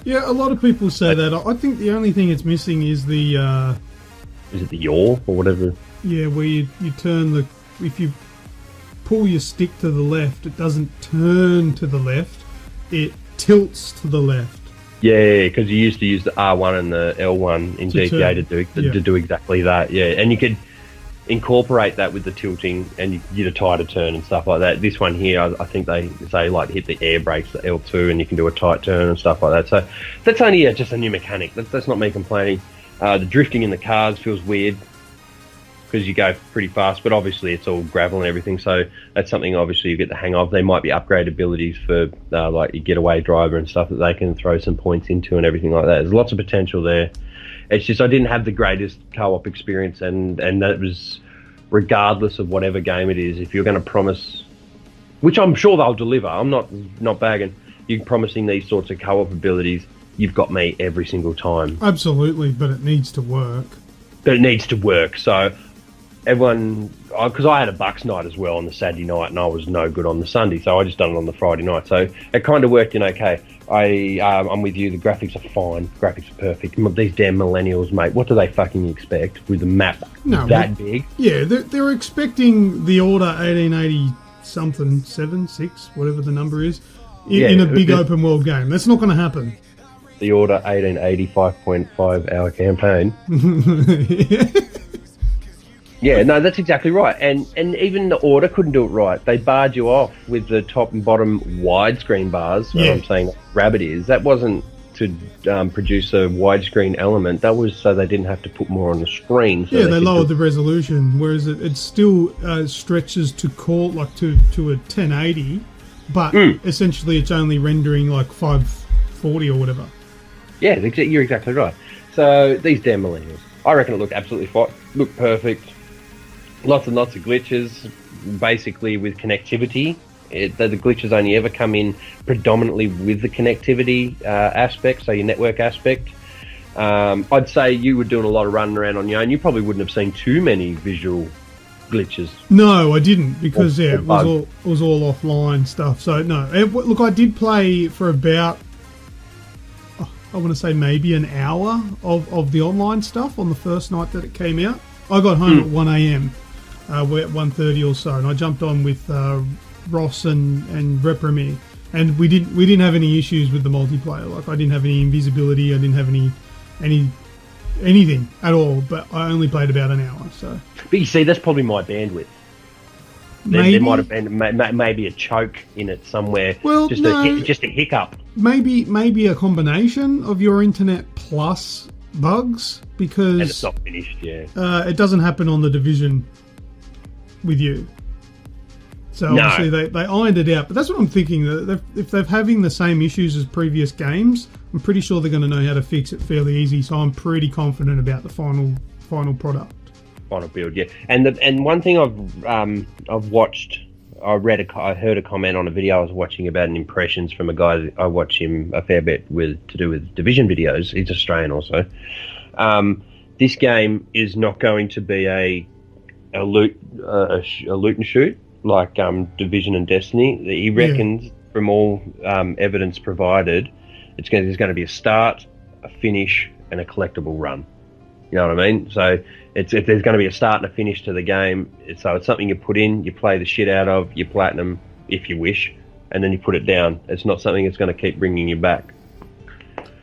Yeah, a lot of people say that. I think the only thing it's missing is the... Is it the yaw or whatever? Yeah, where you turn the... If you pull your stick to the left, it doesn't turn to the left. It tilts to the left. Yeah, because you used to use the R1 and the L1 in GTA to do exactly that. Yeah, and you could incorporate that with the tilting and you get a tighter turn and stuff like that. This one here, I think they say like hit the air brakes, the L2, and you can do a tight turn and stuff like that. So that's only just a new mechanic. That's not me complaining. The drifting in the cars feels weird because you go pretty fast, but obviously it's all gravel and everything, so that's something obviously you get the hang of. There might be upgrade abilities for like your getaway driver and stuff that they can throw some points into and everything like that. There's lots of potential there. It's just I didn't have the greatest co-op experience, and that was regardless of whatever game it is. If you're going to promise, which I'm sure they'll deliver, I'm not bagging, you're promising these sorts of co-op abilities, you've got me every single time. Absolutely, but it needs to work. So everyone, because I had a Bucks night as well on the Saturday night, and I was no good on the Sunday, so I just done it on the Friday night. So it kind of worked in okay. I'm with you. The graphics are fine. Graphics are perfect. These damn millennials, mate. What do they fucking expect with the map that big? Yeah, they're expecting the Order 1880 something 6, whatever the number is, in a big open world game. That's not going to happen. The Order 1880 5.5 hour campaign. Yeah, no, that's exactly right. And even the Order couldn't do it right. They barred you off with the top and bottom widescreen bars. Yeah. I'm saying Rabbit is. That wasn't to produce a widescreen element. That was so they didn't have to put more on the screen. So they lowered the resolution, whereas it still stretches to to a 1080, but essentially it's only rendering like 540 or whatever. Yeah, you're exactly right. So these damn millennials, I reckon it looked absolutely fine. Looked perfect. Lots and lots of glitches, basically with connectivity. The glitches only ever come in predominantly with the connectivity aspect, so your network aspect. I'd say you were doing a lot of running around on your own. You probably wouldn't have seen too many visual glitches. No, I didn't, because it was all offline stuff. So no, look, I did play for about, I want to say maybe an hour of the online stuff on the first night that it came out. I got home at 1 a.m. We're at 1:30 or so, and I jumped on with Ross and Repremy, and we didn't have any issues with the multiplayer. Like, I didn't have any invisibility, I didn't have anything at all. But I only played about an hour. So, but you see, that's probably my bandwidth. There might have been maybe a choke in it somewhere. Well, just a hiccup. Maybe a combination of your internet plus bugs, because and it's not finished. Yeah, it doesn't happen on the Division with you. So obviously they ironed it out. But that's what I'm thinking. That if they're having the same issues as previous games, I'm pretty sure they're going to know how to fix it fairly easy. So I'm pretty confident about the final product. Final build, yeah. And one thing I've watched, I heard a comment on a video I was watching about impressions from a guy. I watch him a fair bit to do with Division videos. He's Australian also. This game is not going to be a loot and shoot like Division and Destiny. He reckons from all evidence provided, there's going to be a start, a finish, and a collectible run. You know what I mean? So if there's going to be a start and a finish to the game, it's something you put in, you play the shit out of, you platinum if you wish, and then you put it down. It's not something that's going to keep bringing you back.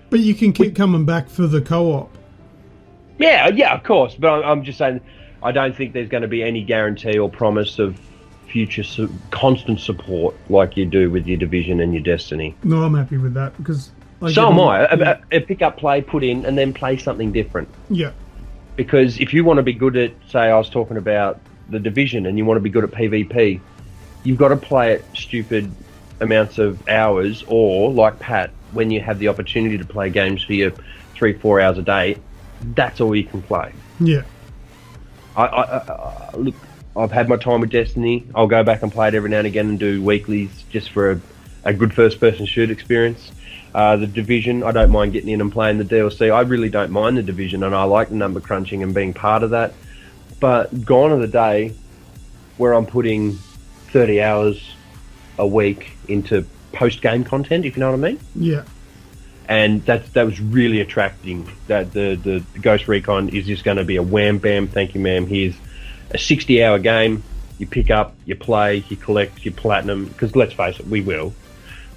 But you can keep coming back for the co-op. Yeah, of course. But I'm just saying, I don't think there's going to be any guarantee or promise of future constant support like you do with your Division and your Destiny. No, I'm happy with that, because... So am I. A pick up, play, put in, and then play something different. Yeah. Because if you want to be good at, say, I was talking about the Division, and you want to be good at PvP, you've got to play it stupid amounts of hours, or, like Pat, when you have the opportunity to play games for your 3-4 hours a day, that's all you can play. Yeah. Look, I've had my time with Destiny. I'll go back and play it every now and again and do weeklies just for a good first-person shoot experience. The Division, I don't mind getting in and playing the DLC. I really don't mind the Division, and I like the number crunching and being part of that. But gone are the day where I'm putting 30 hours a week into post-game content, if you know what I mean. Yeah. And that was really attracting. That the Ghost Recon is just going to be a wham bam, thank you ma'am. Here's a 60-hour game. You pick up, you play, you collect, you platinum. Because let's face it, we will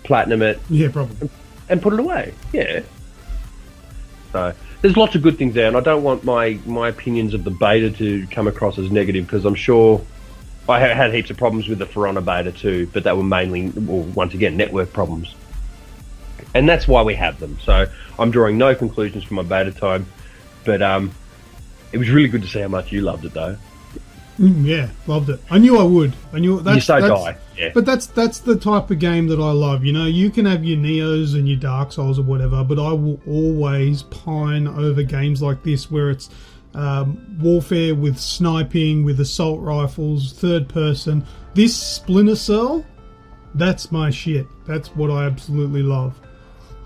platinum it. Yeah, probably. And put it away. Yeah. So there's lots of good things there, and I don't want my opinions of the beta to come across as negative, because I'm sure I had heaps of problems with the For Honor beta too, but that were mainly, well, once again, network problems. And that's why we have them. So I'm drawing no conclusions from my beta time, but it was really good to see how much you loved it, though. Yeah, loved it. I knew I would. I knew You so die. Yeah. But that's the type of game that I love. You know, you can have your Neos and your Dark Souls or whatever, but I will always pine over games like this where it's warfare with sniping, with assault rifles, third person. This Splinter Cell, that's my shit. That's what I absolutely love.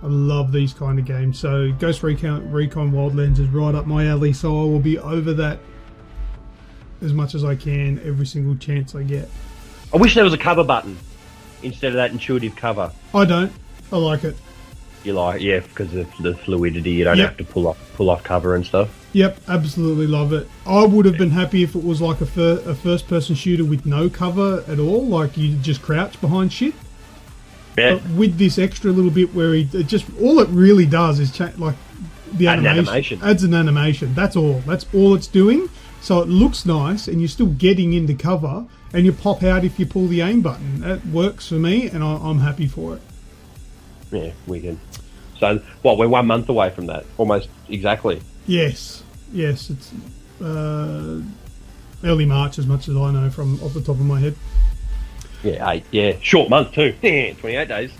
I love these kind of games. So Ghost Recon Wildlands is right up my alley, so I will be over that as much as I can every single chance I get. I wish there was a cover button instead of that intuitive cover. I don't. I like it. You like, yeah, because of the fluidity. You don't have to pull off cover and stuff. Yep, absolutely love it. I would have been happy if it was like a first-person shooter with no cover at all, like you just crouch behind shit. Yeah. But with this extra little bit where all it really does is like the animation. Adds an animation. That's all. That's all it's doing. So it looks nice, and you're still getting into cover, and you pop out if you pull the aim button. That works for me, and I'm happy for it. Yeah, we can. So, we're 1 month away from that, almost exactly. Yes, it's early March, as much as I know from off the top of my head. Yeah, 8. Yeah, short month too. 28 days.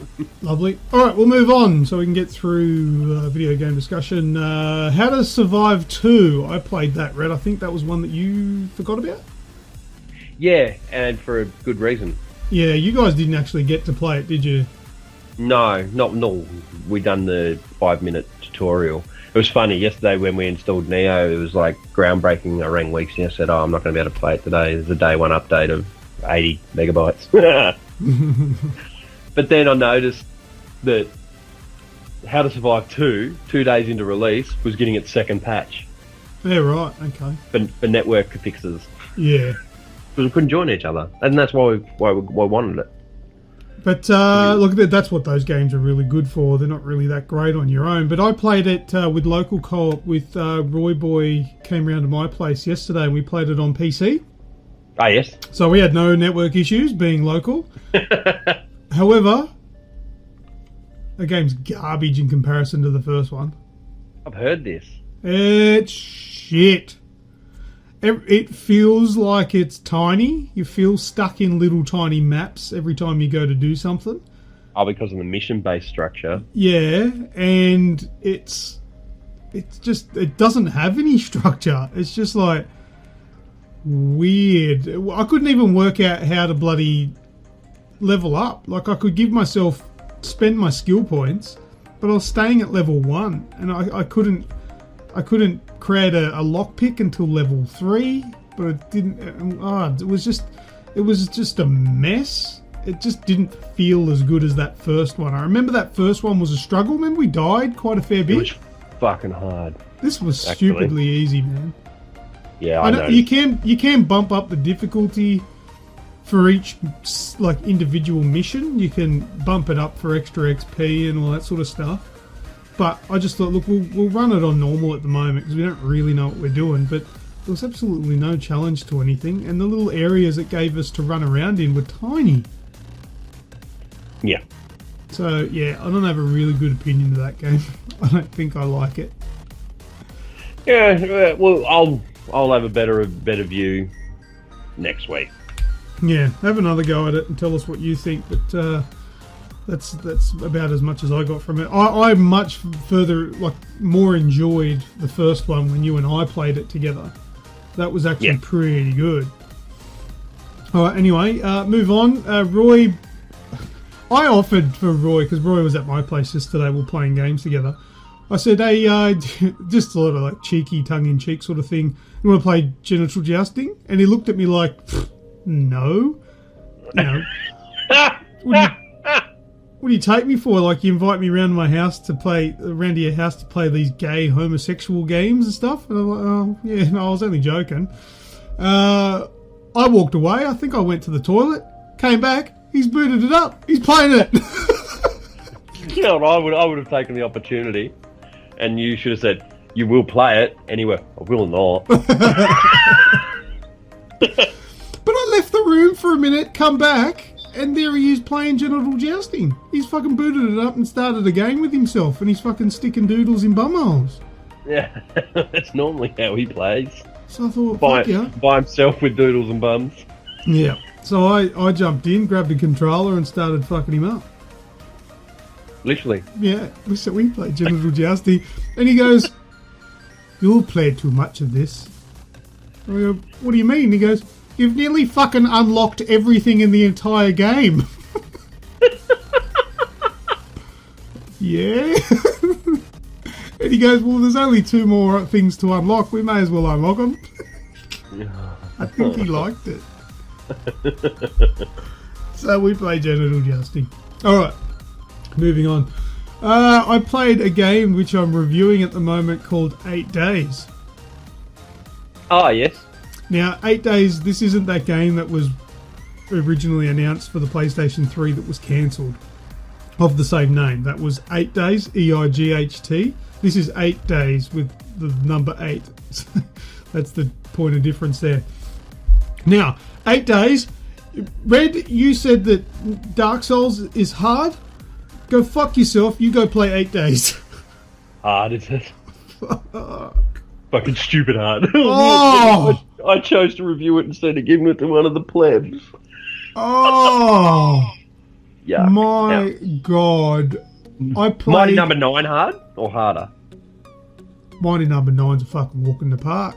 Lovely. All right, we'll move on so we can get through video game discussion. How to Survive 2. I played that, Red. I think that was one that you forgot about. Yeah, and for a good reason. Yeah, you guys didn't actually get to play it, did you? No. We done the 5-minute tutorial. It was funny. Yesterday when we installed Neo, it was like groundbreaking. I rang Weeks and I said, I'm not going to be able to play it today. There's a day one update of 80 megabytes. But then I noticed that How to Survive 2 days into release, was getting its second patch. Yeah, right. Okay. For network fixes. Yeah. Because we couldn't join each other. And that's why we wanted it. But look, that's what those games are really good for. They're not really that great on your own. But I played it with local co-op with Roy Boy. Came round to my place yesterday and we played it on PC. Ah, yes. So we had no network issues being local. However, the game's garbage in comparison to the first one. I've heard this. It's shit. It feels like it's tiny. You feel stuck in little tiny maps every time you go to do something. Oh, because of the mission-based structure. Yeah, and it doesn't have any structure. It's just like weird. I couldn't even work out how to bloody level up. Like I could spend my skill points, but I was staying at level 1, and I couldn't create a lockpick until level 3, but it didn't. It was just a mess. It just didn't feel as good as that first one. I remember that first one was a struggle. Remember we died quite a fair bit. It was fucking hard. This was stupidly easy, man. Yeah, I know. You can bump up the difficulty for each like individual mission. You can bump it up for extra XP and all that sort of stuff. But I just thought, look, we'll run it on normal at the moment because we don't really know what we're doing. But there was absolutely no challenge to anything, and the little areas it gave us to run around in were tiny. Yeah. So yeah, I don't have a really good opinion of that game. I don't think I like it. Yeah. Well, I'll have a better view next week. Yeah, have another go at it and tell us what you think. But that's about as much as I got from it. I much more enjoyed the first one when you and I played it together. That was actually pretty good. All right, anyway, move on. Roy, I offered for Roy, because Roy was at my place yesterday, we were playing games together. I said, hey, just sort of like cheeky, tongue-in-cheek sort of thing, you want to play genital jousting? And he looked at me like, no. You know, what do you take me for? Like, you invite me around to my house to play, around to your house to play these gay homosexual games and stuff? And I'm like, oh, yeah, no, I was only joking. I walked away. I think I went to the toilet, came back, he's booted it up. He's playing it. You know what, I would have taken the opportunity, and you should have said, you will play it. Anyway, I will not. But I left the room for a minute, come back, and there he is playing genital jousting. He's fucking booted it up and started a game with himself, and he's fucking sticking doodles in bumholes. Yeah, that's normally how he plays. So I thought, fuck yeah. By himself with doodles and bums. Yeah. So I jumped in, grabbed a controller, and started fucking him up. Literally. Yeah, we played genital jousting, and he goes, "You'll play too much of this." I go, "What do you mean?" He goes, "You've nearly fucking unlocked everything in the entire game." Yeah. And he goes, "Well, there's only 2 more things to unlock. We may as well unlock them." I think he liked it. So we played genital jousting. Alright, moving on. I played a game which I'm reviewing at the moment called 8 Days. Oh, yes. Now, 8 Days, this isn't that game that was originally announced for the PlayStation 3 that was cancelled, of the same name. That was 8 Days, EIGHT. This is 8 Days with the number 8. That's the point of difference there. Now, 8 Days. Red, you said that Dark Souls is hard. Go fuck yourself. You go play 8 Days. Hard, is it? Fucking stupid hard. Oh! I chose to review it instead of giving it to one of the plebs. Oh! Yeah. My God. I played... Mighty number 9 hard or harder? Mighty number 9's a fucking walk in the park.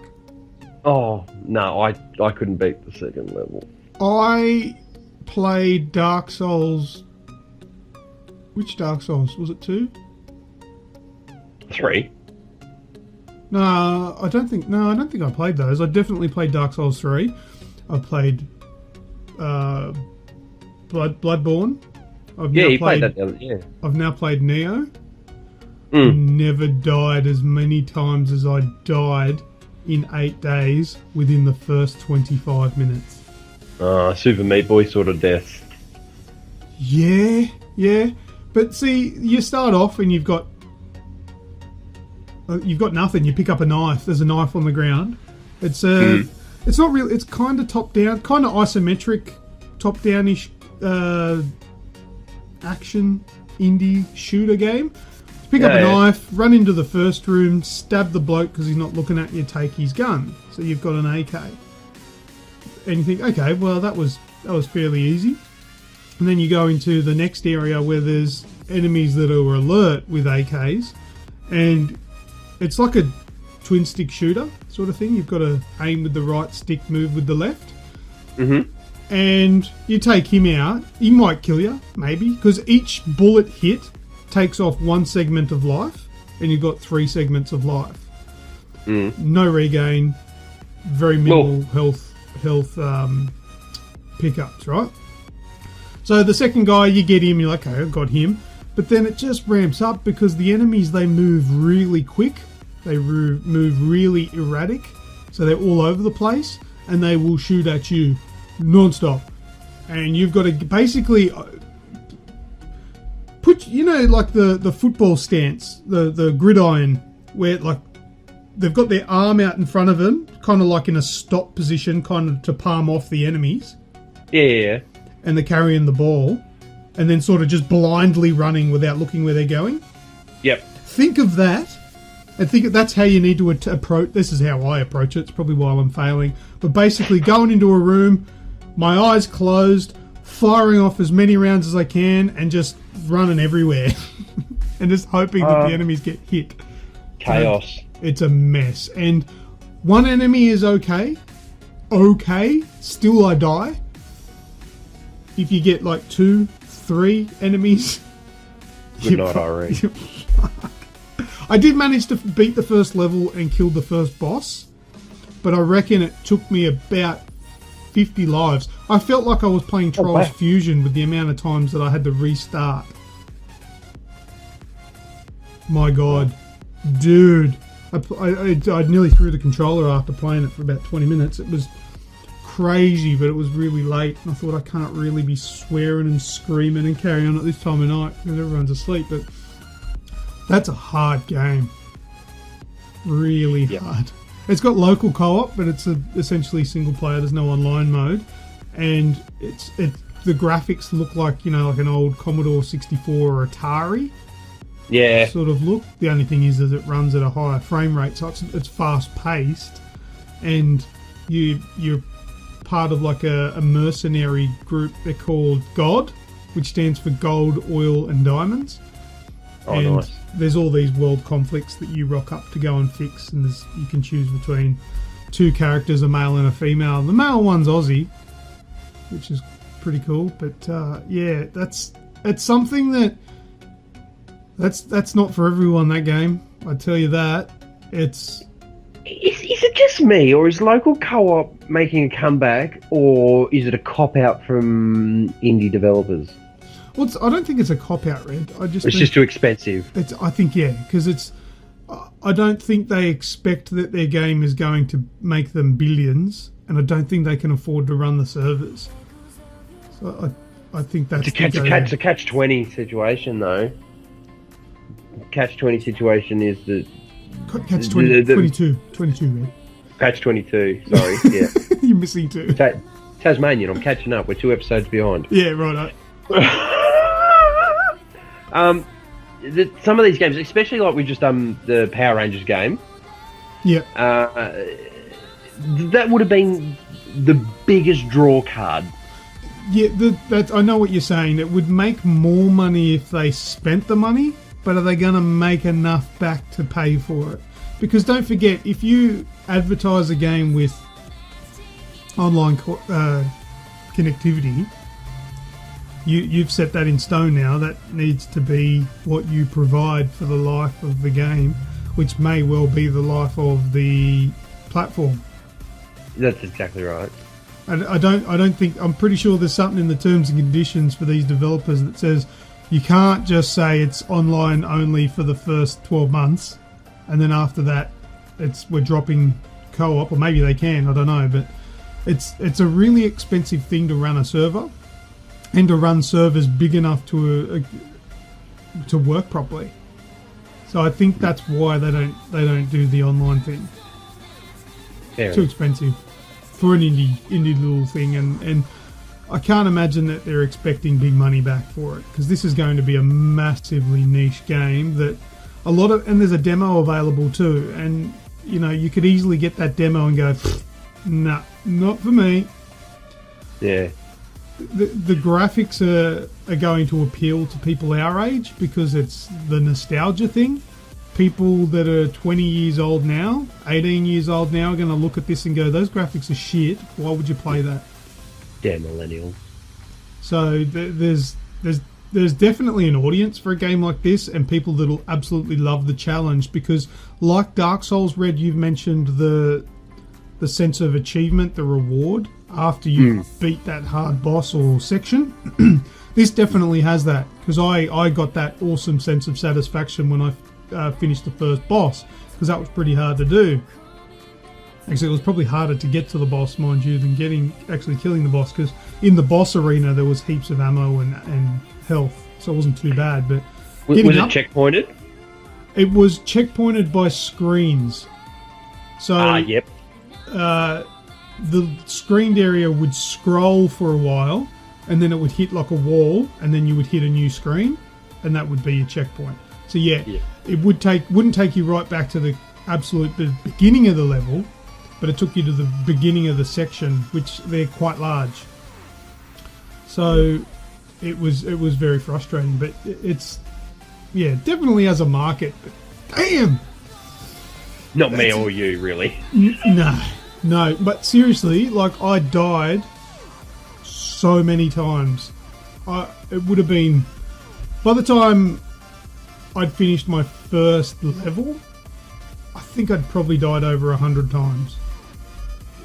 Oh, no, I couldn't beat the second level. I played Dark Souls... Which Dark Souls? Was it 2? 3. No, I don't think I played those. I definitely played Dark Souls 3. I played Bloodborne. You played that the other, yeah. I've now played Neo. Mm. Never died as many times as I died in 8 days within the first 25 minutes. Super Meat Boy sort of death. Yeah. But see, you start off and you've got nothing. You pick up a knife. There's a knife on the ground. It's It's not real. It's kind of top down, kind of isometric, top downish action indie shooter game. Pick up a knife, run into the first room, stab the bloke because he's not looking at you, take his gun. So you've got an AK. And you think, okay, well that was fairly easy. And then you go into the next area where there's enemies that are alert with AKs, and it's like a twin stick shooter sort of thing. You've got to aim with the right stick, move with the left. Mm-hmm. And you take him out. He might kill you, maybe, because each bullet hit takes off 1 segment of life, and you've got 3 segments of life. Mm. No regain, very minimal health pickups, right? So the second guy, you get him, you're like, okay, I've got him. But then it just ramps up because the enemies, they move really quick. They move really erratic. So they're all over the place, and they will shoot at you non-stop. And you've got to basically put, like the football stance, the gridiron, where like they've got their arm out in front of them, kind of like in a stop position, kind of to palm off the enemies. Yeah. And they're carrying the ball, and then sort of just blindly running without looking where they're going. Yep. Think of that, and think that's how you need to approach. This is how I approach it. It's probably why I'm failing. But basically, going into a room, my eyes closed, firing off as many rounds as I can, and just running everywhere, and just hoping that the enemies get hit. Chaos. It's a mess. And one enemy is okay. Still I die. If you get like 2, 3 enemies. Good night, Irene. I did manage to beat the first level and kill the first boss, but I reckon it took me about 50 lives. I felt like I was playing Trolls Fusion with the amount of times that I had to restart. My God. Dude. I nearly threw the controller after playing it for about 20 minutes. It was crazy, but it was really late. And I thought I can't really be swearing and screaming and carrying on at this time of night because everyone's asleep. But that's a hard game. Really hard. It's got local co-op, but it's essentially single player. There's no online mode. And the graphics look like, like an old Commodore 64 or Atari. Yeah. Sort of look. The only thing is that it runs at a higher frame rate, so it's fast paced, and you're part of like a mercenary group. They're called God, which stands for Gold, Oil, and Diamonds. Oh, and nice. There's all these world conflicts that you rock up to go and fix, and you can choose between 2 characters, a male and a female. The male one's Aussie, which is pretty cool. But it's something that's not for everyone, that game. I tell you that. Is it just me, or is local co-op making a comeback, or is it a cop-out from indie developers? Well, I don't think it's a cop-out, Red. It's just too expensive. I think, because I don't think they expect that their game is going to make them billions, and I don't think they can afford to run the servers. So I think that's it's a catch-20 situation, though. Catch-20 situation is the... Catch-20, 22, man. Catch-22, sorry, yeah. You're missing 2. Tasmanian, I'm catching up. We're 2 episodes behind. Yeah, right. Some of these games, especially like we just done the Power Rangers game. Yeah. That would have been the biggest draw card. Yeah, I know what you're saying. It would make more money if they spent the money, but are they going to make enough back to pay for it? Because don't forget, if you advertise a game with online connectivity, you've set that in stone now. That needs to be what you provide for the life of the game, which may well be the life of the platform. That's exactly right. I don't think, I'm pretty sure there's something in the terms and conditions for these developers that says you can't just say it's online only for the first 12 months and then after that we're dropping co-op, or maybe they can, I don't know, but it's a really expensive thing to run a server and to run servers big enough to work properly. So I think that's why they don't do the online thing. Too expensive for an indie little thing, and I can't imagine that they're expecting big money back for it, because this is going to be a massively niche game that and there's a demo available too, and you could easily get that demo and go, nah, not for me. Yeah. The graphics are going to appeal to people our age because it's the nostalgia thing. People that are 20 years old now, 18 years old now, are going to look at this and go, those graphics are shit. Why would you play that? Damn millennials. So there's definitely an audience for a game like this, and people that'll absolutely love the challenge, because like Dark Souls, Red, you've mentioned the sense of achievement, the reward after you beat that hard boss or section. This definitely has that, because I got that awesome sense of satisfaction when I finished the first boss, because that was pretty hard to do. Actually, it was probably harder to get to the boss, mind you, than actually killing the boss, because in the boss arena there was heaps of ammo and health, so it wasn't too bad. But was it checkpointed? It was checkpointed by screens. So yep. The screened area would scroll for a while, and then it would hit like a wall, and then you would hit a new screen, and that would be your checkpoint. So it wouldn't take you right back to the absolute beginning of the level, but it took you to the beginning of the section, which they're quite large. So it was very frustrating, but it's definitely has a market. But damn, not me or you, really. No. But seriously, like, I died so many times. it would have been, by the time I'd finished my first level, I think I'd probably died over 100 times.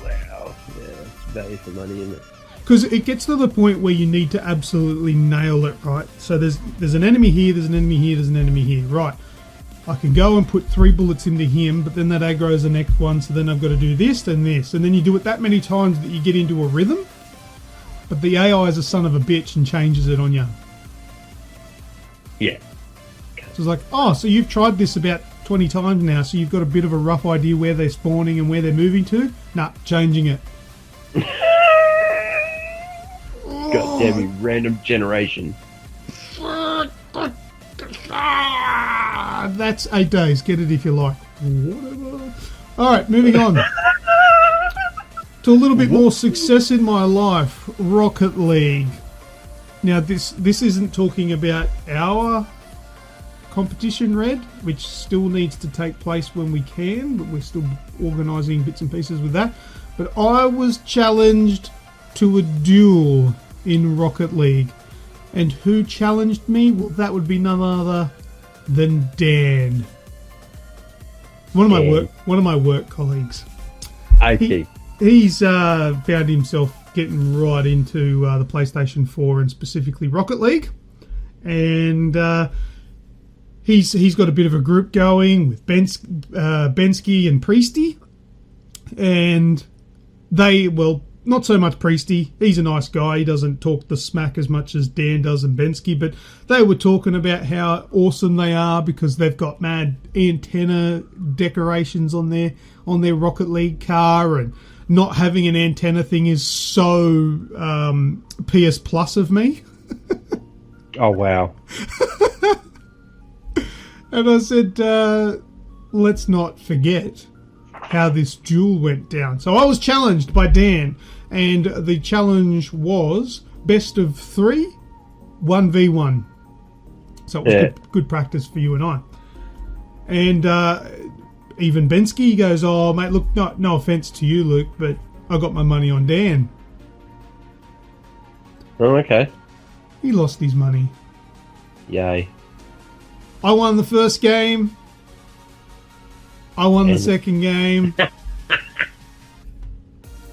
Wow. Yeah, it's value for money, isn't it? Because it gets to the point where you need to absolutely nail it, right? So there's an enemy here, there's an enemy here, there's an enemy here. Right. I can go and put 3 bullets into him, but then that aggro's the next one, so then I've got to do this and this. And then you do it that many times that you get into a rhythm. But the AI is a son of a bitch and changes it on you. Yeah. So it's like, oh, so you've tried this about 20 times now, so you've got a bit of a rough idea where they're spawning and where they're moving to? Nah, changing it. God damn you, random generation. That's 8 days. Get it if you like. Whatever. Alright, moving on. To a little bit more success in my life. Rocket League. Now, this isn't talking about our competition, Red, which still needs to take place when we can, but we're still organising bits and pieces with that. But I was challenged to a duel in Rocket League. And who challenged me? Well, that would be none other than Dan. One of my work colleagues. Okay. He's found himself getting right into the PlayStation 4 and specifically Rocket League. And he's got a bit of a group going with Bensky and Priesty. And they, well, not so much Priesty. He's a nice guy. He doesn't talk the smack as much as Dan does and Bensky. But they were talking about how awesome they are because they've got mad antenna decorations on their Rocket League car, and not having an antenna thing is so PS Plus of me. Oh, wow. And I said, let's not forget how this duel went down. So I was challenged by Dan, and the challenge was best of 3, 1v1. So it was good practice for you and I. And even Bensky goes, oh, mate, look, no offence to you, Luke, but I got my money on Dan. Oh, okay. He lost his money. Yay. I won the first game. I won the second game.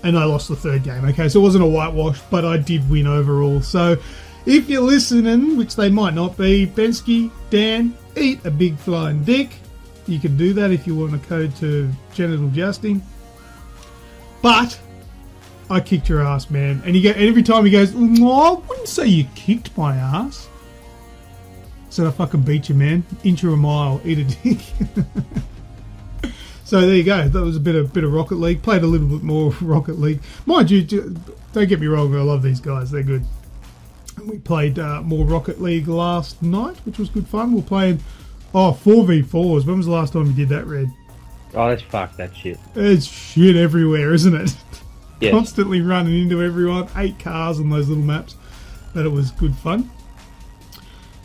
And I lost the third game. Okay, so it wasn't a whitewash, but I did win overall. So if you're listening, which they might not be, Bensky, Dan, eat a big flying dick. You can do that if you want a code to genital jousting. But I kicked your ass, man. And every time he goes, oh, I wouldn't say you kicked my ass. So I fucking beat you, man. Inch or a mile, eat a dick. So there you go. That was a bit of Rocket League. Played a little bit more Rocket League. Mind you, don't get me wrong, I love these guys. They're good. We played more Rocket League last night, which was good fun. We're playing 4v4s. When was the last time you did that, Red? Oh, let's fuck that shit. It's shit everywhere, isn't it? Yes. Constantly running into everyone. 8 cars on those little maps. But it was good fun.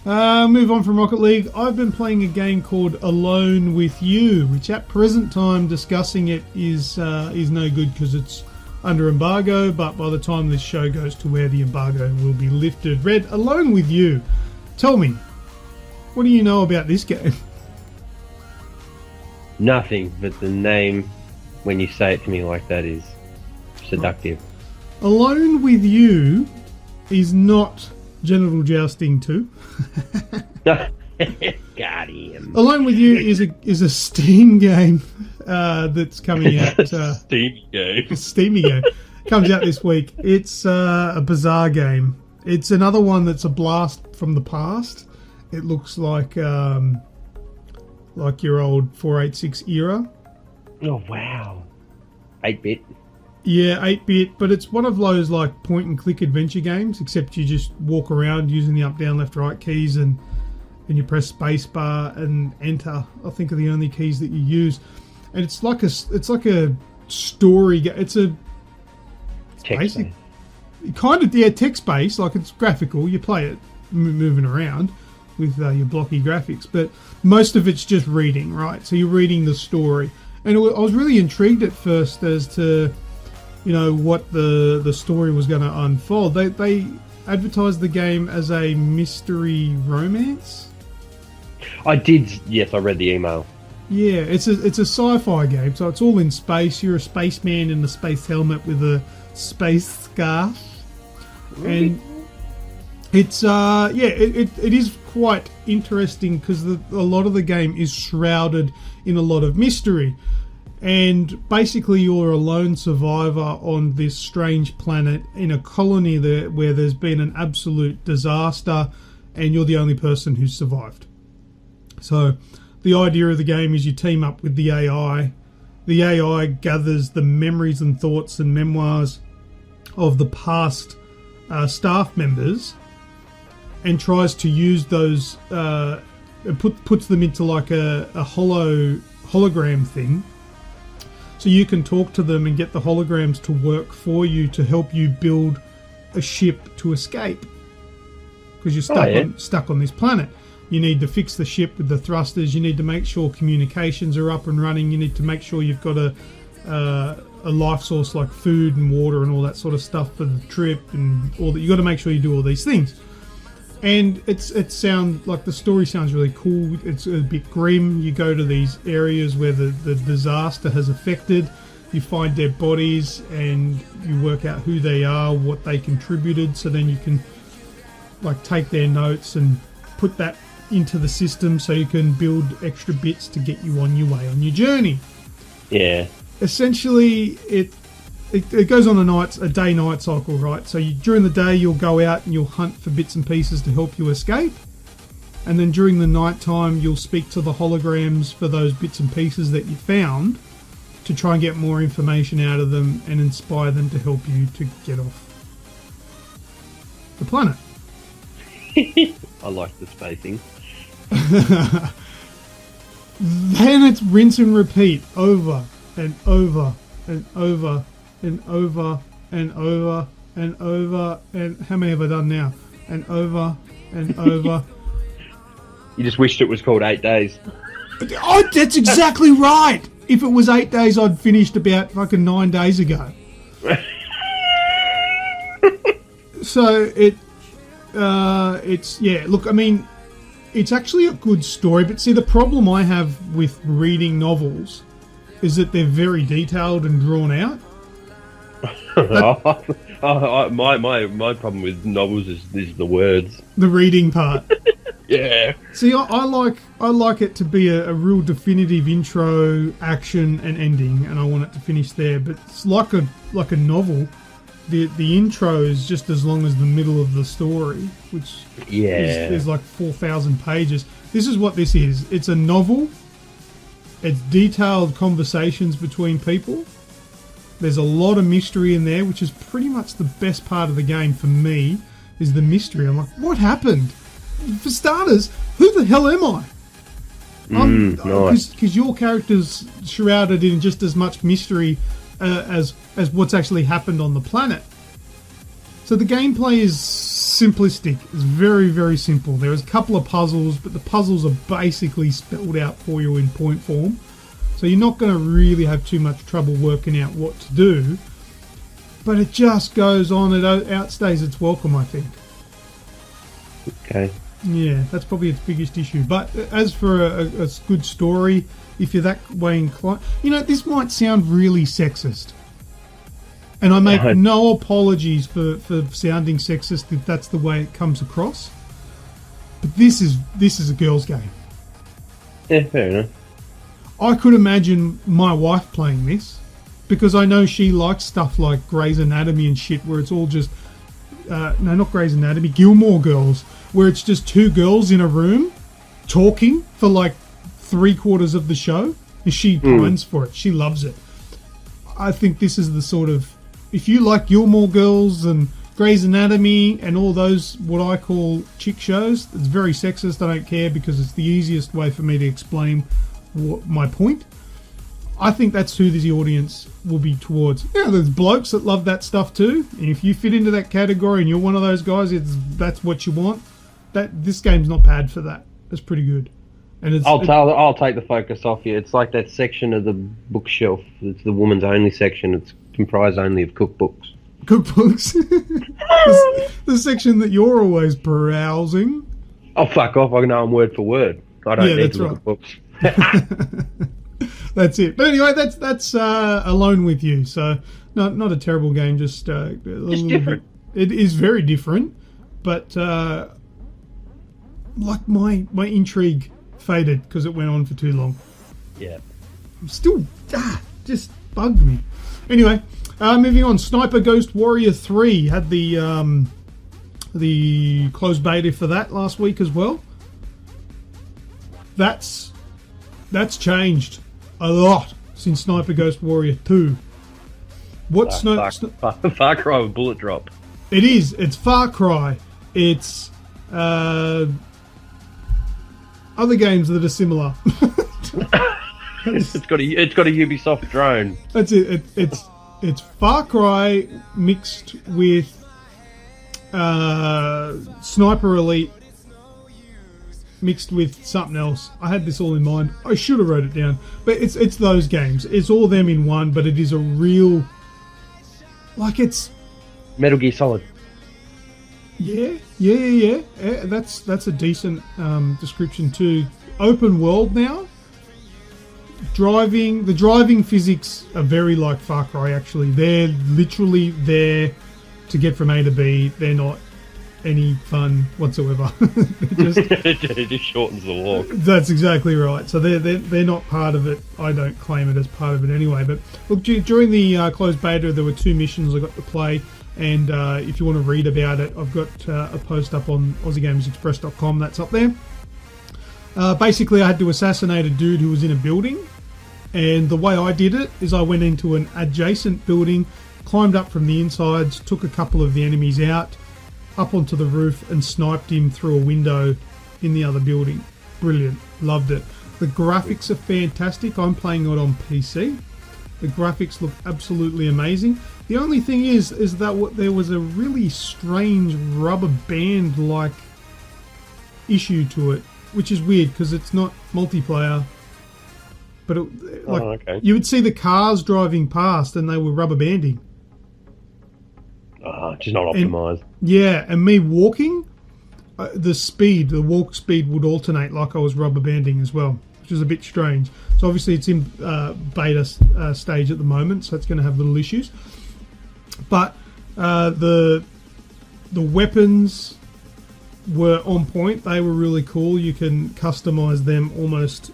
Move on from Rocket League. I've been playing a game called Alone With You, which at present time discussing it is no good because it's under embargo, but by the time this show goes to where the embargo will be lifted. Red, Alone With You. Tell me, what do you know about this game? Nothing, but the name, when you say it to me like that, is seductive. Alone With You is not Genital Jousting 2. Got him. Alone With You is a Steam game that's coming out. Steamy game. A steamy game. Comes out this week. It's a bizarre game. It's another one that's a blast from the past. It looks like your old 486 era. Oh, wow. 8-bit. Yeah, 8-bit, but it's one of those like point-and-click adventure games, except you just walk around using the up, down, left, right keys, and you press spacebar and enter. I think are the only keys that you use, and it's like a story. It's a Text-based. Kind of text-based. Like it's graphical. You play it moving around with your blocky graphics, but most of it's just reading. Right, so you're reading the story, and I was really intrigued at first as to what the story was going to unfold. They advertised the game as a mystery romance. I did. Yes, I read the email. Yeah, it's a sci-fi game, so it's all in space. You're a spaceman in a space helmet with a space scarf, and it's it is quite interesting because a lot of the game is shrouded in a lot of mystery. And basically, you're a lone survivor on this strange planet in a colony where there's been an absolute disaster, and you're the only person who's survived. So, the idea of the game is you team up with the AI. The AI gathers the memories and thoughts and memoirs of the past staff members and tries to use those, puts them into like a hologram thing. So you can talk to them and get the holograms to work for you to help you build a ship to escape. Because you're stuck on this planet. You need to fix the ship with the thrusters. You need to make sure communications are up and running. You need to make sure you've got a life source like food and water and all that sort of stuff for the trip and all that. You got to make sure you do all these things. And it sounds like the story sounds really cool. It's a bit grim. You go to these areas where the disaster has affected. You find dead bodies and you work out who they are, what they contributed. So then you can like take their notes and put that into the system so you can build extra bits to get you on your way on your journey. Yeah. Essentially, it goes on a day-night cycle, right? So during the day, you'll go out and you'll hunt for bits and pieces to help you escape. And then during the night time, you'll speak to the holograms for those bits and pieces that you found to try and get more information out of them and inspire them to help you to get off the planet. I like the spacing. Then it's rinse and repeat over and over and over and over and over and over and how many have I done now? And over and over. You just wished it was called 8 days. Oh, that's exactly right. If it was 8 days, I'd finished about fucking 9 days ago. So it's look, I mean, it's actually a good story, but see, the problem I have with reading novels is that they're very detailed and drawn out. My problem with novels is the words. The reading part. Yeah. See, I like it to be a real definitive intro, action, and ending, and I want it to finish there. But it's like a novel. The intro is just as long as the middle of the story, which is like 4,000 pages. This is what this is. It's a novel. It's detailed conversations between people. There's a lot of mystery in there, which is pretty much the best part of the game for me, is the mystery. I'm like, what happened? For starters, who the hell am I? Because your character's shrouded in just as much mystery as what's actually happened on the planet. So the gameplay is simplistic. It's very, very simple. There's a couple of puzzles, but the puzzles are basically spelled out for you in point form. So you're not going to really have too much trouble working out what to do. But it just goes on. It outstays its welcome, I think. Okay. Yeah, that's probably its biggest issue. But as for a good story, if you're that way inclined... You know, this might sound really sexist. And I make no apologies for sounding sexist if that's the way it comes across. But this is a girl's game. Yeah, fair enough. I could imagine my wife playing this, because I know she likes stuff like Grey's Anatomy and shit, where it's all just... no, not Grey's Anatomy, Gilmore Girls, where it's just two girls in a room talking for like 3/4 of the show, and she pines for it. She loves it. I think this is the sort of... If you like Gilmore Girls and Grey's Anatomy and all those, what I call chick shows, it's very sexist, I don't care, because it's the easiest way for me to explain my point. I think that's who the audience will be towards. Yeah, there's blokes that love that stuff too, and if you fit into that category and you're one of those guys, that's what you want. This game's not bad for that. It's pretty good. And I'll take the focus off you. It's like that section of the bookshelf. It's the woman's only section. It's comprised only of cookbooks. Cookbooks. the section that you're always perusing. Oh, fuck off. I know I'm word for word. I don't need to look at books. That's it. But anyway, that's Alone With You. So not a terrible game, just a little different. bit. It is very different, but like my intrigue faded because it went on for too long. Yeah. Still just bugged me. Anyway, moving on. Sniper Ghost Warrior 3 had the closed beta for that last week as well. That's changed a lot since Sniper Ghost Warrior 2. Far Cry with bullet drop. It is. It's Far Cry. It's other games that are similar. It's got a Ubisoft drone. That's it. It's Far Cry mixed with Sniper Elite mixed with something else. I had this all in mind. I should have wrote it down. But it's those games. It's all them in one, but it is a real... Like it's... Metal Gear Solid. Yeah. That's a decent description too. Open world now. The driving physics are very like Far Cry actually. They're literally there to get from A to B. They're not any fun whatsoever. It just shortens the walk. That's exactly right. So they're not part of it. I don't claim it as part of it anyway. But look, during the closed beta, there were 2 missions I got to play. And if you want to read about it, I've got a post up on AussieGamersExpress.com. That's up there. Basically, I had to assassinate a dude who was in a building. And the way I did it is I went into an adjacent building, climbed up from the insides, took a couple of the enemies out, up onto the roof, and sniped him through a window in the other building. Brilliant. Loved it. The graphics are fantastic. I'm playing it on PC. The graphics look absolutely amazing. The only thing is that there was a really strange rubber band-like issue to it, which is weird because it's not multiplayer. But okay. You would see the cars driving past and they were rubber banding. Just not optimized. And me walking, the walk speed would alternate like I was rubber banding as well, which is a bit strange. So obviously it's in beta stage at the moment, so it's going to have little issues. But the weapons were on point. They were really cool. You can customize them almost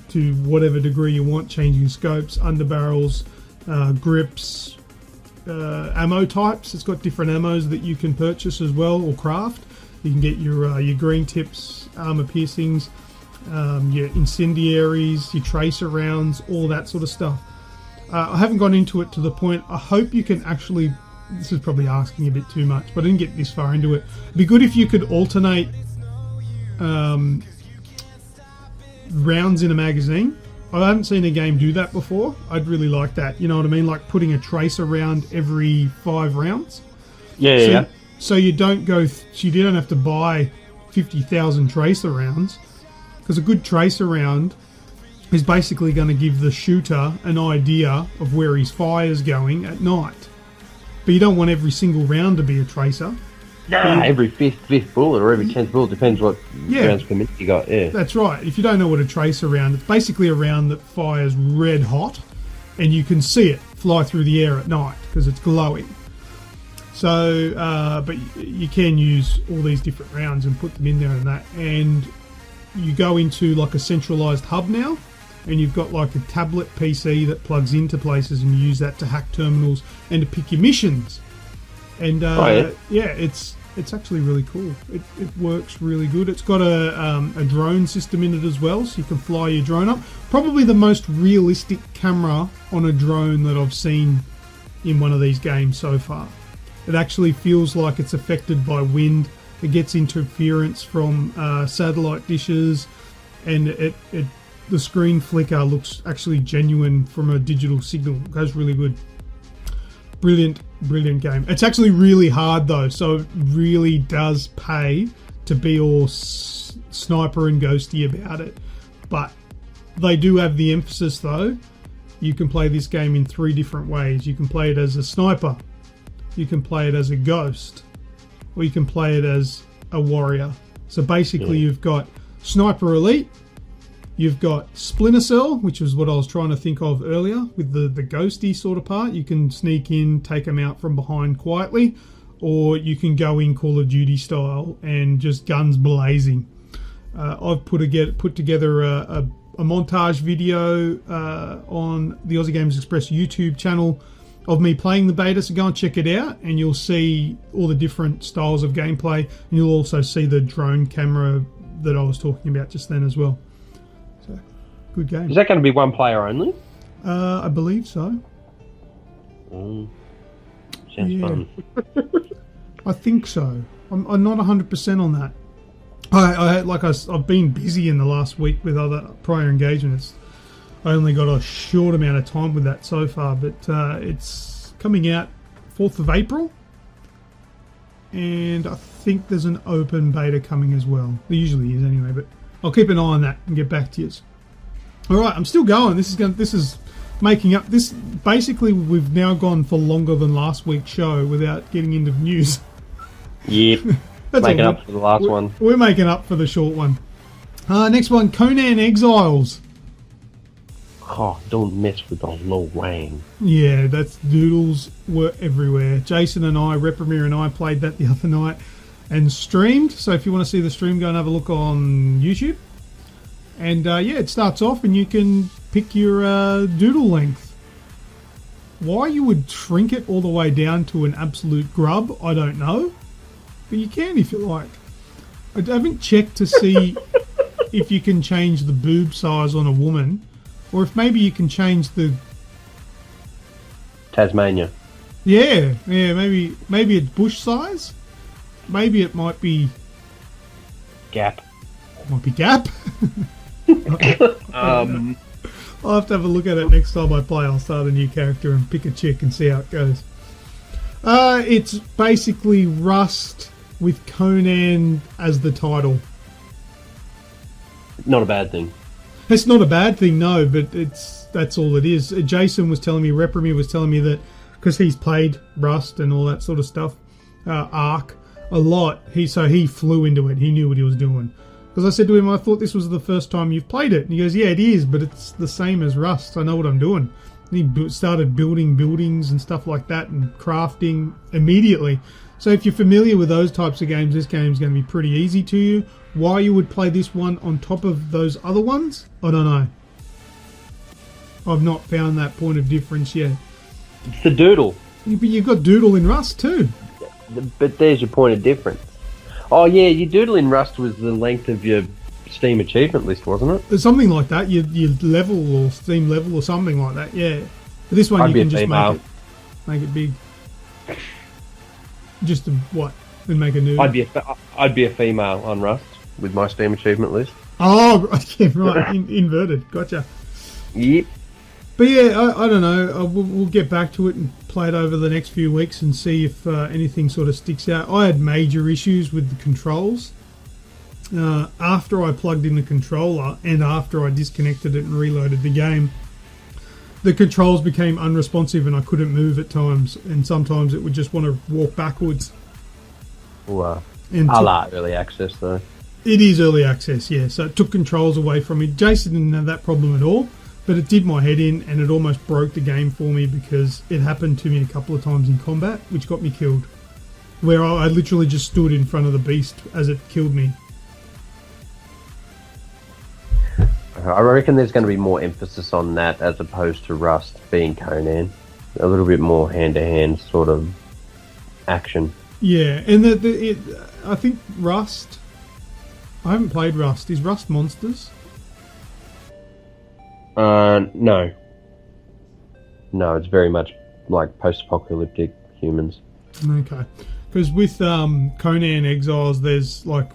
to whatever degree you want, changing scopes, underbarrels, grips, ammo types. It's got different ammos that you can purchase as well or craft. You can get your green tips, armor piercings, your incendiaries, your tracer rounds, all that sort of stuff. I haven't gone into it to the point. I hope you can actually... This is probably asking a bit too much, but I didn't get this far into it. It'd be good if you could alternate rounds in a magazine. I haven't seen a game do that before. I'd really like that. You know what I mean? Like putting a tracer round every 5 rounds. Yeah. So you don't go... you don't have to buy 50,000 tracer rounds, because a good tracer round is basically going to give the shooter an idea of where his fire's going at night. But you don't want every single round to be a tracer. Every fifth bullet or every 10th bullet, depends what rounds per minute you got. Yeah, that's right. If you don't know what a tracer round, it's basically a round that fires red hot, and you can see it fly through the air at night because it's glowing. So, but you can use all these different rounds and put them in there and that. And you go into like a centralized hub now, and you've got like a tablet PC that plugs into places, and you use that to hack terminals and to pick your missions. And it's actually really cool. It works really good. It's got a drone system in it as well, so you can fly your drone up. Probably the most realistic camera on a drone that I've seen in one of these games so far. It actually feels like it's affected by wind. It gets interference from satellite dishes, and the screen flicker looks actually genuine from a digital signal. It goes really good. Brilliant game. It's actually really hard though, so it really does pay to be all sniper and ghosty about it. But they do have the emphasis though. You can play this game in 3 different ways. You can play it as a sniper, you can play it as a ghost, or you can play it as a warrior. So basically, you've got Sniper Elite, you've got Splinter Cell, which is what I was trying to think of earlier, with the ghosty sort of part. You can sneak in, take them out from behind quietly, or you can go in Call of Duty style and just guns blazing. I've put together a montage video on the Aussie Games Express YouTube channel of me playing the beta, so go and check it out, and you'll see all the different styles of gameplay, and you'll also see the drone camera that I was talking about just then as well. So, good game. Is that going to be one player only? I believe so. Sounds fun. I think so. I'm not 100% on that. I've been busy in the last week with other prior engagements. I only got a short amount of time with that so far, but it's coming out 4th of April, and I think there's an open beta coming as well. There usually is anyway, but I'll keep an eye on that and get back to you. All right, I'm still going. This is making up. This basically, we've now gone for longer than last week's show without getting into news. Yep. Making up for the last one. We're making up for the short one. Next one, Conan Exiles. Oh, don't mess with the low wang. Yeah, that's doodles were everywhere. Jason and I, Reprimir and I, played that the other night and streamed. So if you want to see the stream, go and have a look on YouTube. And it starts off and you can pick your doodle length. Why you would shrink it all the way down to an absolute grub, I don't know. But you can if you like. I haven't checked to see if you can change the boob size on a woman, or if maybe you can change the... Tasmania. Yeah, maybe it's bush size. Maybe it might be... Gap. Might be gap. I'll have to have a look at it next time I play. I'll start a new character and pick a chick and see how it goes. It's basically Rust with Conan as the title. Not a bad thing. It's not a bad thing, no, but that's all it is. Jason was telling me, Reprimir was telling me that because he's played Rust and all that sort of stuff, Ark, a lot, he flew into it. He knew what he was doing. Because I said to him, I thought this was the first time you've played it. And he goes, yeah, it is, but it's the same as Rust. I know what I'm doing. And he started building buildings and stuff like that and crafting immediately. So if you're familiar with those types of games, this game's going to be pretty easy to you. Why you would play this one on top of those other ones, I don't know. I've not found that point of difference yet. It's the doodle. But you've got doodle in Rust too. But there's your point of difference. Oh yeah, your doodle in Rust was the length of your Steam achievement list, wasn't it? Something like that. Your level or Steam level or something like that. Yeah. But this one I'd you can just make it big. Just to what? And make a new. I'd be a female on Rust with my Steam achievement list. Oh, yeah, right. Inverted. Gotcha. Yep. But yeah, I don't know. We'll get back to it and play it over the next few weeks and see if anything sort of sticks out. I had major issues with the controls. After I plugged in the controller and after I disconnected it and reloaded the game, the controls became unresponsive and I couldn't move at times. And sometimes it would just want to walk backwards. Wow. I like early access though. It is early access, yeah. So it took controls away from me. Jason didn't have that problem at all. But it did my head in, and it almost broke the game for me because it happened to me a couple of times in combat, which got me killed. Where I literally just stood in front of the beast as it killed me. I reckon there's going to be more emphasis on that as opposed to Rust being Conan. A little bit more hand-to-hand sort of action. Yeah, and I think Rust... I haven't played Rust. Is Rust monsters? No. No, it's very much like post-apocalyptic humans. Okay. Because with Conan Exiles, there's like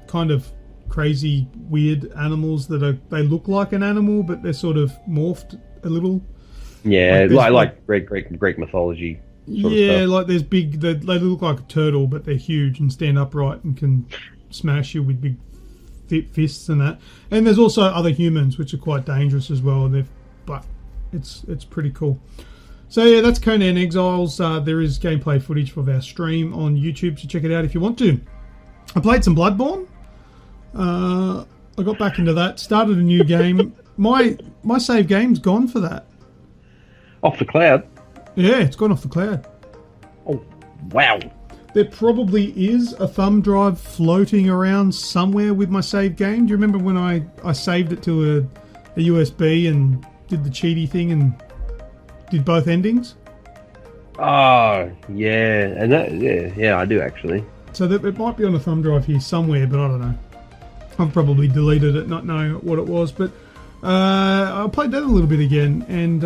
kind of crazy, weird animals that they look like an animal, but they're sort of morphed a little. Yeah, like Greek mythology sort of stuff. Like there's big, they look like a turtle, but they're huge and stand upright and can smash you with big fists and that. And there's also other humans which are quite dangerous as well. But it's pretty cool. So yeah, that's Conan Exiles. There is gameplay footage of our stream on YouTube, so check it out if you want to. I played some Bloodborne. I got back into that, started a new game. My save game's gone for that. Off the cloud? Yeah, it's gone off the cloud. Oh, wow. There probably is a thumb drive floating around somewhere with my save game. Do you remember when I saved it to a USB and did the cheaty thing and did both endings? Oh, yeah. And that, yeah, I do actually. So that it might be on a thumb drive here somewhere, but I don't know. I've probably deleted it, not knowing what it was. But I played that a little bit again, and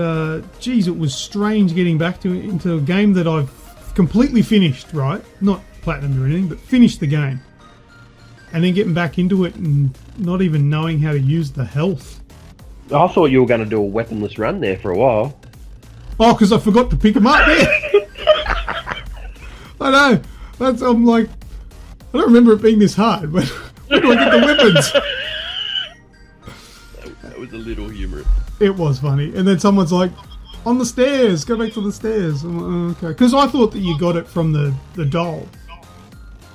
geez, it was strange getting back into a game that I've completely finished, right? Not platinum or anything, but finished the game. And then getting back into it and not even knowing how to use the health. I thought you were going to do a weaponless run there for a while. Oh, because I forgot to pick them up there. I know. I'm like, I don't remember it being this hard, but where do I get the weapons? That was a little humorous. It was funny. And then someone's like, on the stairs, go back to the stairs. I'm like, oh, okay. Because I thought that you got it from the doll.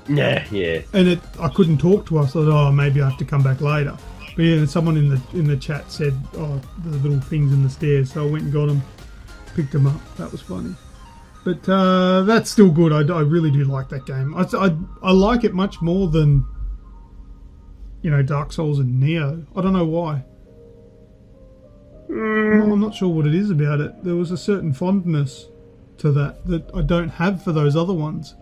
Yeah, yeah. And I couldn't talk to us. I thought, oh, maybe I have to come back later. But yeah, someone in the chat said, oh, the little things in the stairs. So I went and got them, picked them up. That was funny. But that's still good. I really do like that game. I like it much more than, Dark Souls and Neo. I don't know why. I'm not sure what it is about it. There was a certain fondness to that I don't have for those other ones.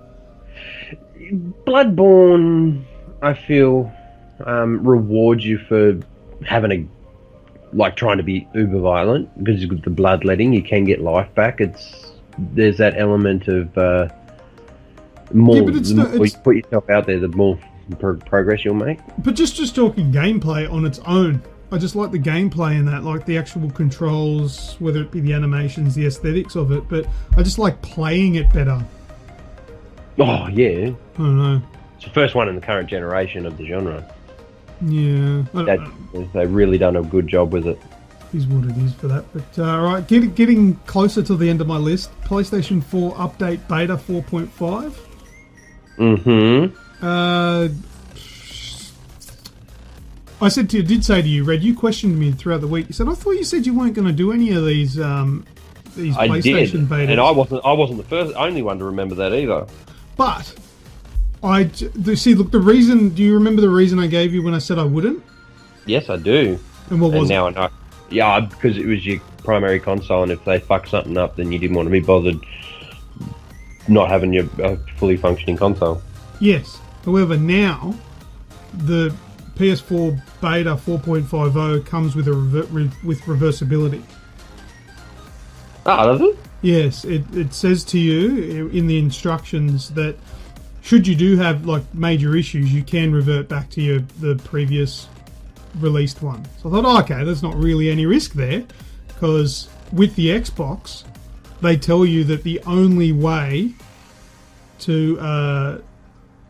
Bloodborne, I feel, rewards you for having trying to be uber violent, because with the bloodletting you can get life back. There's that element of more. Yeah, the more you put yourself out there, the more progress you'll make. But just talking gameplay on its own, I just like the gameplay in that, like the actual controls, whether it be the animations, the aesthetics of it. But I just like playing it better. Oh yeah. I don't know. It's the first one in the current generation of the genre. Yeah. They've really done a good job with it. Is what it is for that. But alright, getting closer to the end of my list. PlayStation 4 Update Beta 4.5. I did say to you, Red, you questioned me throughout the week. You said, I thought you said you weren't going to do any of these PlayStation betas. And I wasn't the only one to remember that either. But the reason. Do you remember the reason I gave you when I said I wouldn't? Yes, I do. And what was it? Now I know. Yeah, because it was your primary console, and if they fuck something up, then you didn't want to be bothered not having your fully functioning console. Yes. However, now the PS4 Beta 4.50 comes with with reversibility. Ah, does it? Yes, it says to you in the instructions that should you do have major issues, you can revert back to the previous released one. So I thought, oh, okay, there's not really any risk there, because with the Xbox, they tell you that the only way to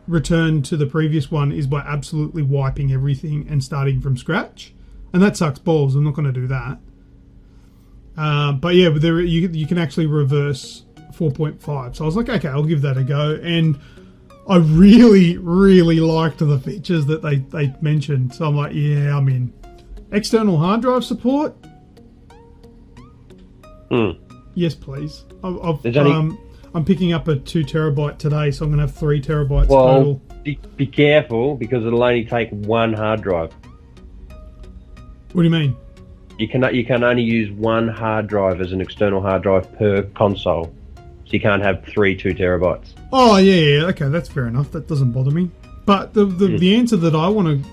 return to the previous one is by absolutely wiping everything and starting from scratch, and that sucks balls. I'm not going to do that. But yeah, you can actually reverse 4.5. So I was like, okay, I'll give that a go, and I really, really liked the features that they mentioned. So I'm like, yeah, I'm in. External hard drive support? Yes, please. I'm picking up a 2 terabyte today, so I'm going to have 3 terabytes total. Be careful, because it'll only take one hard drive. What do you mean? You can only use one hard drive as an external hard drive per console. So you can't have 3 2 terabytes. Oh, yeah. Okay, that's fair enough. That doesn't bother me. But the answer that I want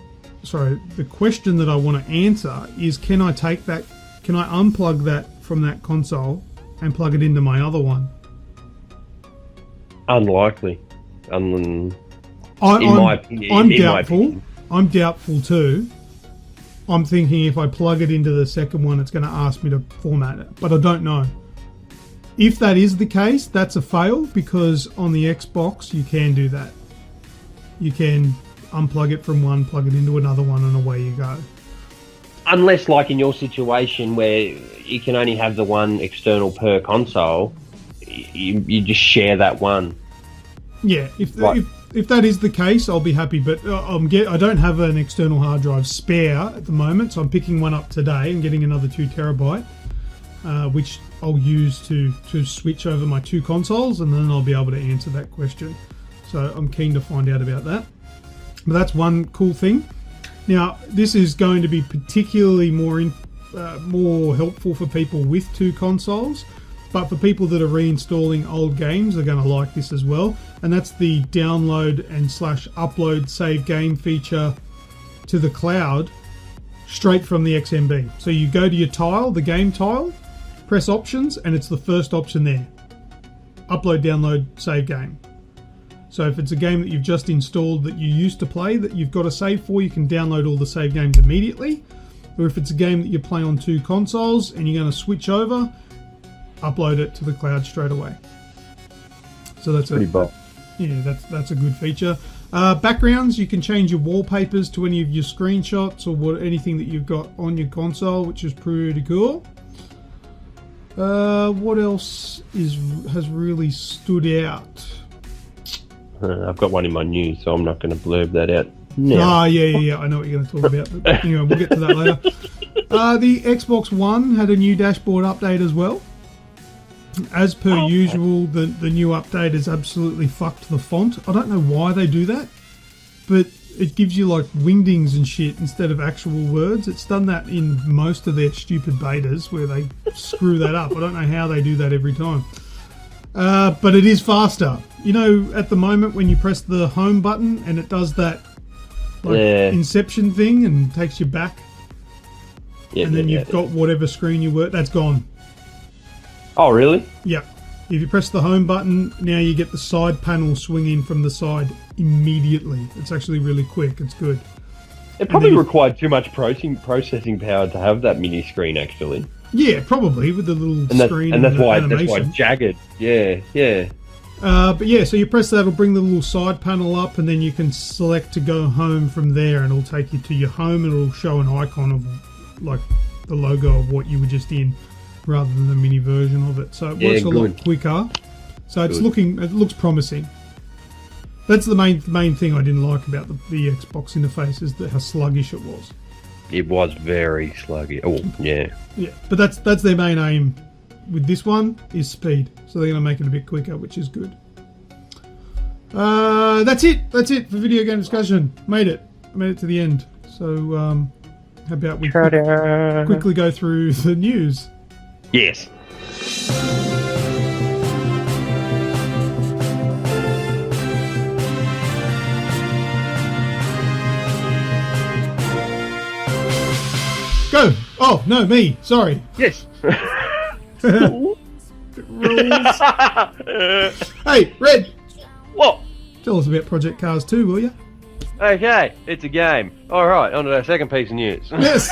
to... the question that I want to answer is, can I unplug that from that console and plug it into my other one? Unlikely. I'm doubtful. I'm doubtful too. I'm thinking if I plug it into the second one, it's going to ask me to format it. But I don't know. If that is the case, that's a fail, because on the Xbox you can do that. You can unplug it from one, plug it into another one, and away you go. unless, like in your situation where you can only have the one external per console, you just share that one. Yeah, if that is the case, I'll be happy. But I don't have an external hard drive spare at the moment, so I'm picking one up today and getting another 2 terabyte, which I'll use to switch over my 2 consoles, and then I'll be able to answer that question. So I'm keen to find out about that. But that's one cool thing. Now, this is going to be particularly more helpful for people with 2 consoles. But for people that are reinstalling old games, they're going to like this as well. And that's the download and /upload save game feature to the cloud straight from the XMB. So you go to your tile, the game tile, press options, and it's the first option there. Upload, download, save game. So if it's a game that you've just installed that you used to play that you've got a save for, you can download all the save games immediately. Or if it's a game that you play on 2 consoles and you're going to switch over, upload it to the cloud straight away. So that's pretty bold. Yeah, that's a good feature. Backgrounds, you can change your wallpapers to any of your screenshots or anything that you've got on your console, which is pretty cool. What else has really stood out? I've got one in my news, so I'm not going to blurb that out now. Yeah. I know what you're going to talk about. But anyway, we'll get to that later. The Xbox One had a new dashboard update as well. As per usual, the new update has absolutely fucked the font. I don't know why they do that, but it gives you like wingdings and shit instead of actual words. It's done that in most of their stupid betas where they screw that up. I don't know how they do that every time. But it is faster. You know, at the moment when you press the home button and it does that Inception thing and takes you back, and then you've got whatever screen you were, that's gone. Oh, really? Yeah. If you press the home button, now you get the side panel swinging from the side immediately. It's actually really quick. It's good. It probably required too much processing power to have that mini screen, actually. Yeah, probably, with the little screen and that's why it's jagged. Yeah. But yeah, so you press that, it'll bring the little side panel up, and then you can select to go home from there, and it'll take you to your home, and it'll show an icon of like the logo of what you were just in, rather than the mini version of it. So it works a lot quicker. So it looks promising. That's the main thing I didn't like about the Xbox interface, is how sluggish it was. It was very sluggy. Oh, yeah. Yeah, but that's their main aim with this one, is speed. So they're going to make it a bit quicker, which is good. That's it. That's it for video game discussion. I made it to the end. So how about we quickly go through the news? Yes. Go! Oh, no, me. Sorry. Yes. Rules. Hey, Red. What? Tell us about Project Cars 2, will you? Okay, it's a game. All right, on to our second piece of news. Yes.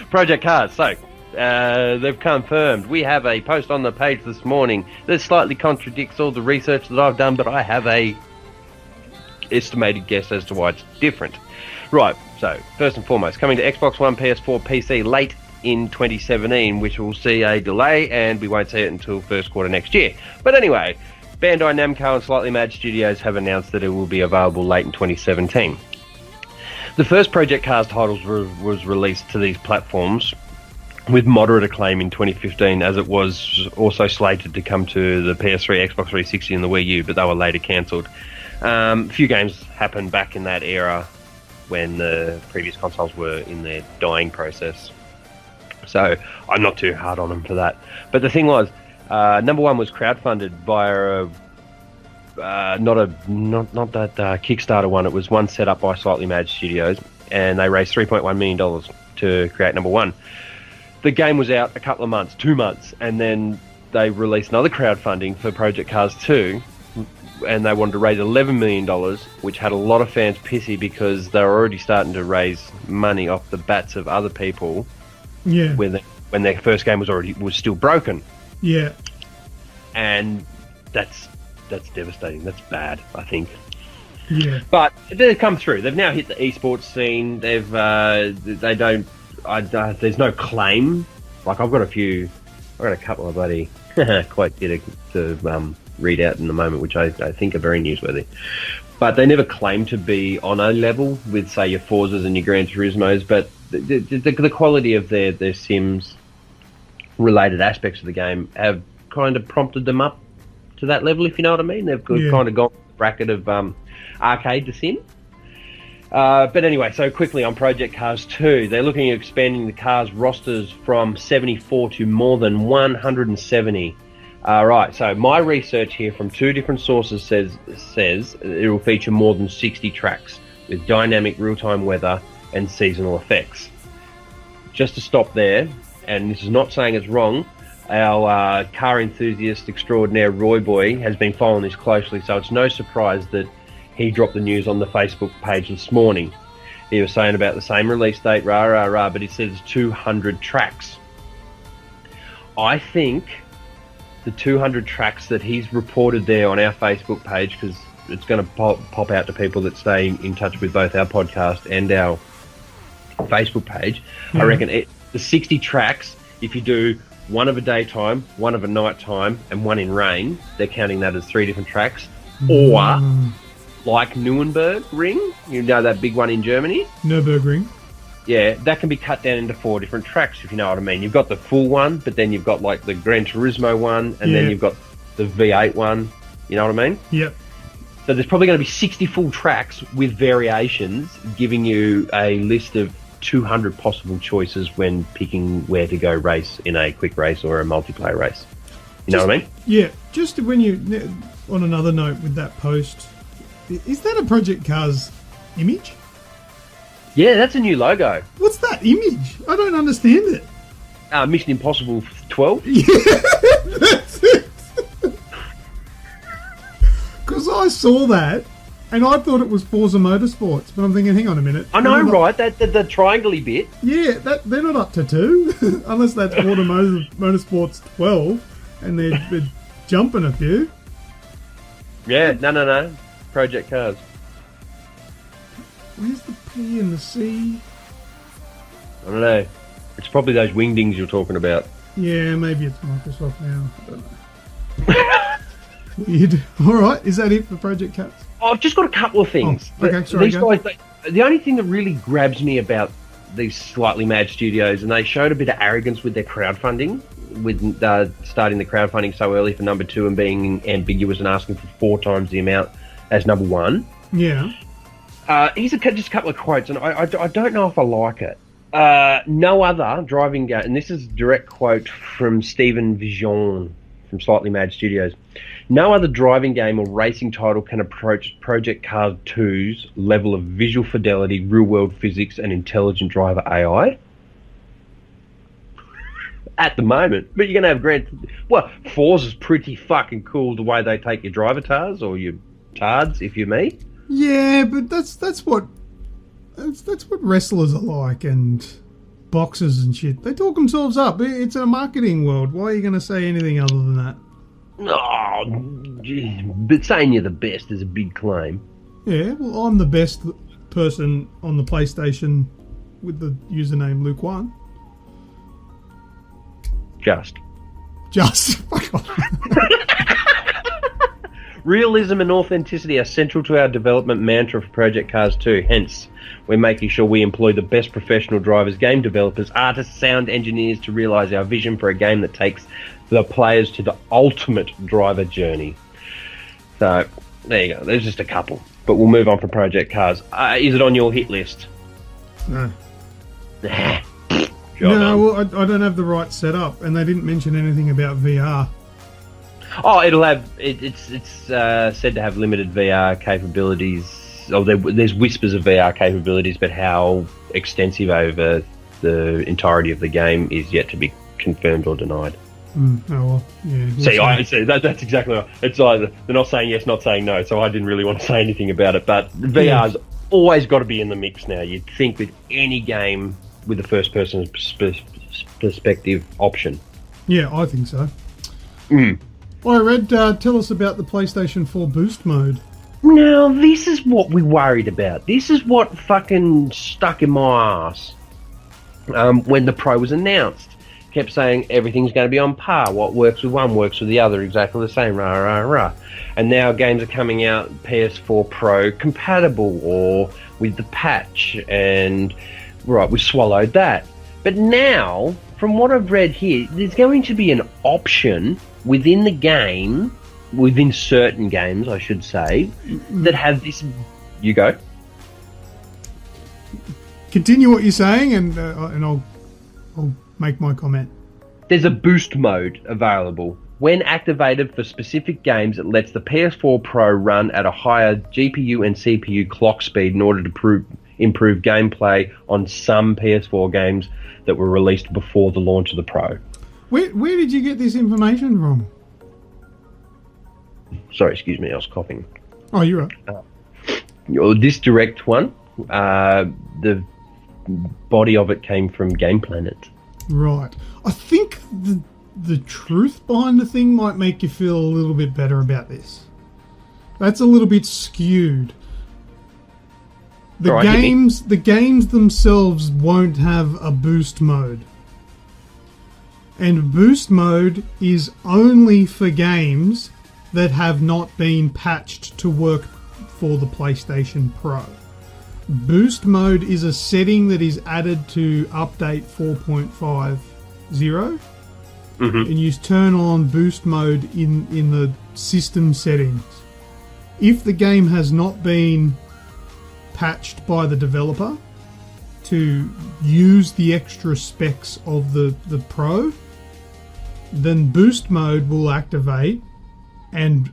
Project Cars. So, they've confirmed. We have a post on the page this morning that slightly contradicts all the research that I've done, but I have a estimated guess as to why it's different. Right, so first and foremost, coming to Xbox One, PS4, PC late in 2017, which will see a delay, and we won't see it until first quarter next year. But anyway, Bandai Namco and Slightly Mad Studios have announced that it will be available late in 2017. The first Project Cars titles was released to these platforms with moderate acclaim in 2015, as it was also slated to come to the PS3, Xbox 360 and the Wii U, but they were later cancelled. A few games happened back in that era when the previous consoles were in their dying process. So I'm not too hard on them for that. But the thing was, number one was crowdfunded via not that Kickstarter one. It was one set up by Slightly Mad Studios, and they raised $3.1 million to create number one. The game was out a couple of months, 2 months, and then they released another crowdfunding for Project Cars 2, and they wanted to raise $11 million, which had a lot of fans pissy because they were already starting to raise money off the bats of other people. Yeah. When their first game was still broken. Yeah. And that's devastating. That's bad, I think. Yeah. But they've come through. They've now hit the esports scene. There's no claim. Like, I've got a couple of bloody quite to read out in the moment, which I think are very newsworthy. But they never claim to be on a level with, say, your Forzas and your Gran Turismos, but the quality of their Sims related aspects of the game have kind of prompted them up to that level, if you know what I mean. They've kind of gone the bracket of arcade to sim. But anyway, so quickly on Project Cars 2, they're looking at expanding the Cars rosters from 74 to more than 170. Right, so my research here from two different sources says it will feature more than 60 tracks with dynamic real-time weather and seasonal effects. Just to stop there, and this is not saying it's wrong, our car enthusiast extraordinaire Roy Boy has been following this closely, so it's no surprise that he dropped the news on the Facebook page this morning. He was saying about the same release date, but he says 200 tracks. I think the 200 tracks that he's reported there on our Facebook page, because it's going to pop out to people that stay in touch with both our podcast and our Facebook page. Mm-hmm. I reckon the 60 tracks, if you do one of a daytime, one of a nighttime, and one in rain, they're counting that as 3 different tracks. Or, like Nuremberg Ring, you know, that big one in Germany? Nürburgring. Yeah, that can be cut down into 4 different tracks, if you know what I mean. You've got the full one, but then you've got like the Gran Turismo one, and then you've got the V8 one. You know what I mean? Yep. So there's probably going to be 60 full tracks with variations, giving you a list of 200 possible choices when picking where to go race in a quick race or a multiplayer race. You know what I mean? Yeah. Just when you, on another note with that post, is that a Project Cars image? Yeah, that's a new logo. What's that image? I don't understand it. Mission Impossible 12? Yeah, that's it. Because I saw that, and I thought it was Forza Motorsports, but I'm thinking, hang on a minute. I know, right? The triangle-y bit. Yeah, they're not up to 2, unless that's Forza Motorsports 12, and they're jumping a few. Yeah, no. Project Cars. Where's the P and the C? I don't know. It's probably those wingdings you're talking about. Yeah, maybe it's Microsoft now. I don't know. Weird. All right, is that it for Project Cars? I've just got a couple of things. Oh, okay, sorry. These guys, the only thing that really grabs me about these slightly mad studios, and they showed a bit of arrogance with their crowdfunding, with starting the crowdfunding so early for number 2 and being ambiguous and asking for 4 times the amount as number 1. Yeah. Here's just a couple of quotes, and I don't know if I like it. No other driving game, and this is a direct quote from Stephen Vision from Slightly Mad Studios. No other driving game or racing title can approach Project Cars 2's level of visual fidelity, real-world physics, and intelligent driver AI. At the moment. But you're going to have Forza's pretty fucking cool the way they take your driver tars, or your tards, if you're me. Yeah, but that's what wrestlers are like, and boxers and shit. They talk themselves up. It's a marketing world. Why are you going to say anything other than that? Oh, geez. But saying you're the best is a big claim. Yeah, well, I'm the best person on the PlayStation with the username Luke1. Just. Fuck off. Realism and authenticity are central to our development mantra for Project Cars 2. Hence, we're making sure we employ the best professional drivers, game developers, artists, sound engineers to realise our vision for a game that takes the players to the ultimate driver journey. So, there you go. There's just a couple. But we'll move on from Project Cars. Is it on your hit list? No. No, well, I don't have the right setup, and they didn't mention anything about VR. Oh, it'll have. It's said to have limited VR capabilities. Oh, there's whispers of VR capabilities, but how extensive over the entirety of the game is yet to be confirmed or denied. Oh well, yeah. See, that's exactly right. It's either they're not saying yes, not saying no. So I didn't really want to say anything about it. But VR's always got to be in the mix now. You'd think with any game with the first-person perspective option. Yeah, I think so. Mm. All right, Red, tell us about the PlayStation 4 Boost Mode. Now, this is what we worried about. This is what fucking stuck in my ass when the Pro was announced. Kept saying everything's going to be on par. What works with one works with the other, exactly the same, rah, rah, rah. And now games are coming out PS4 Pro compatible or with the patch, and right, we swallowed that. But now, from what I've read here, there's going to be an option within the game, within certain games, I should say, that have this... You go. Continue what you're saying, and I'll make my comment. There's a boost mode available. When activated for specific games, it lets the PS4 Pro run at a higher GPU and CPU clock speed in order to improve gameplay on some PS4 games that were released before the launch of the Pro. Where did you get this information from? Sorry, excuse me, I was coughing. Oh, you're right. This direct one, the body of it came from Game Planet. Right. I think the truth behind the thing might make you feel a little bit better about this. That's a little bit skewed. The games themselves won't have a boost mode. And boost mode is only for games that have not been patched to work for the PlayStation Pro. Boost mode is a setting that is added to update 4.50, and you turn on boost mode in the system settings. If the game has not been patched by the developer to use the extra specs of the Pro, then boost mode will activate and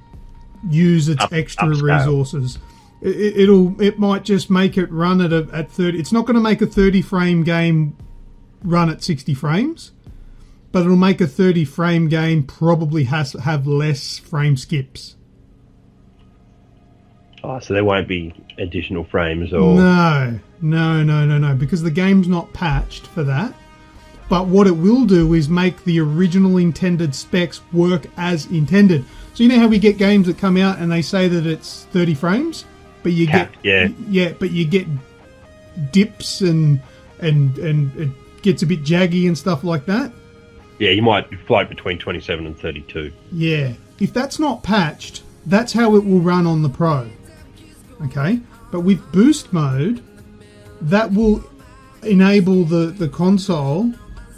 use its extra resources. It might just make it run at 30. It's not going to make a 30 frame game run at 60 frames, but it'll make a 30 frame game probably have less frame skips. Oh, so there won't be additional frames or... No, because the game's not patched for that. But what it will do is make the original intended specs work as intended. So you know how we get games that come out and they say that it's 30 frames? But you get dips and it gets a bit jaggy and stuff like that. Yeah, you might float between 27 and 32. Yeah, if that's not patched, that's how it will run on the Pro. Okay, but with boost mode, that will enable the console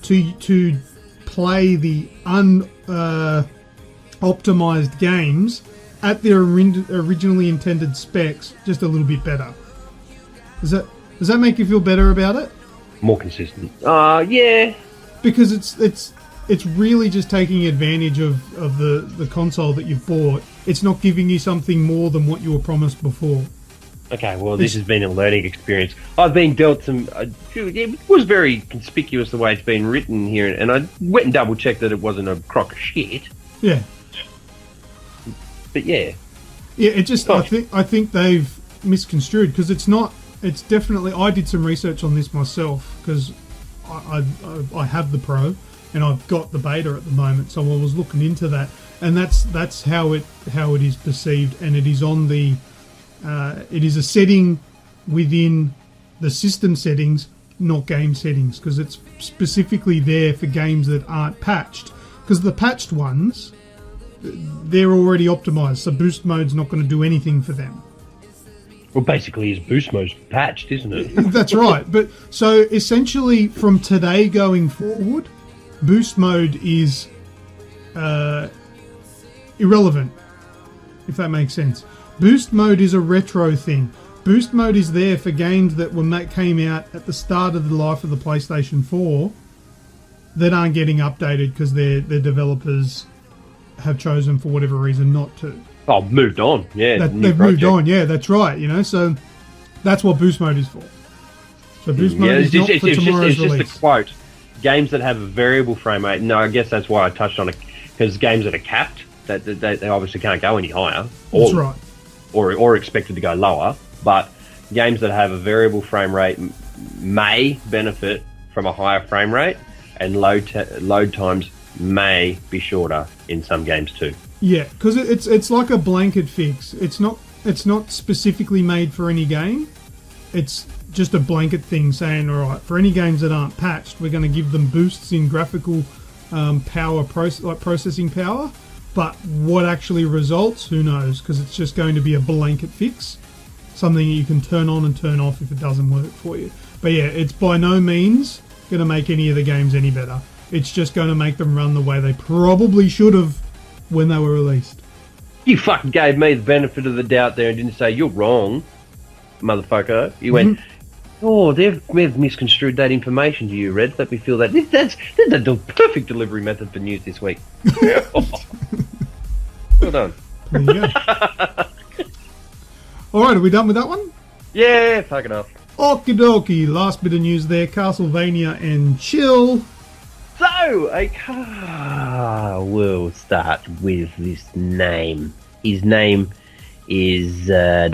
to play the optimized games at their originally intended specs just a little bit better. Does that make you feel better about it? More consistent. Yeah. Because it's really just taking advantage of the console that you've bought. It's not giving you something more than what you were promised before. Okay, well, this has been a learning experience. I've been dealt some... it was very conspicuous the way it's been written here, and I went and double-checked that it wasn't a crock of shit. Yeah. But yeah. Yeah, it just... I think they've misconstrued, because it's not... It's definitely... I did some research on this myself, because I have the Pro, and I've got the beta at the moment, so I was looking into that, and that's how it is perceived, and it is on the... it is a setting within the system settings, not game settings, because it's specifically there for games that aren't patched. Because the patched ones, they're already optimized, so boost mode's not going to do anything for them. Well, basically, his boost mode's patched, isn't it? That's right. But so essentially, from today going forward, boost mode is irrelevant, if that makes sense. Boost mode is a retro thing. Boost mode is there for games that came out at the start of the life of the PlayStation 4 that aren't getting updated because their developers have chosen for whatever reason not to. Oh, moved on. Yeah, they've moved on. Yeah, that's right. You know, so that's what boost mode is for. So boost mode is not for tomorrow's release. It's just a quote. Games that have a variable frame rate. No, I guess that's why I touched on it, because games that are capped, that they obviously can't go any higher. That's right. Or expected to go lower, but games that have a variable frame rate may benefit from a higher frame rate, and load times may be shorter in some games too. Yeah, because it's like a blanket fix. It's not It's not specifically made for any game. It's just a blanket thing saying, all right, for any games that aren't patched, we're going to give them boosts in graphical power, processing power. But what actually results, who knows? Because it's just going to be a blanket fix, something that you can turn on and turn off if it doesn't work for you. But yeah, it's by no means going to make any of the games any better. It's just going to make them run the way they probably should have when they were released. You fucking gave me the benefit of the doubt there and didn't say, you're wrong, motherfucker. You went, oh, they've misconstrued that information to you, Red. Let me feel that. That's the perfect delivery method for news this week. Well done. There you go. Alright, are we done with that one? Yeah, fucking off. Okie dokie, last bit of news there, Castlevania and Chill. So, we'll start with this name. His name is... That's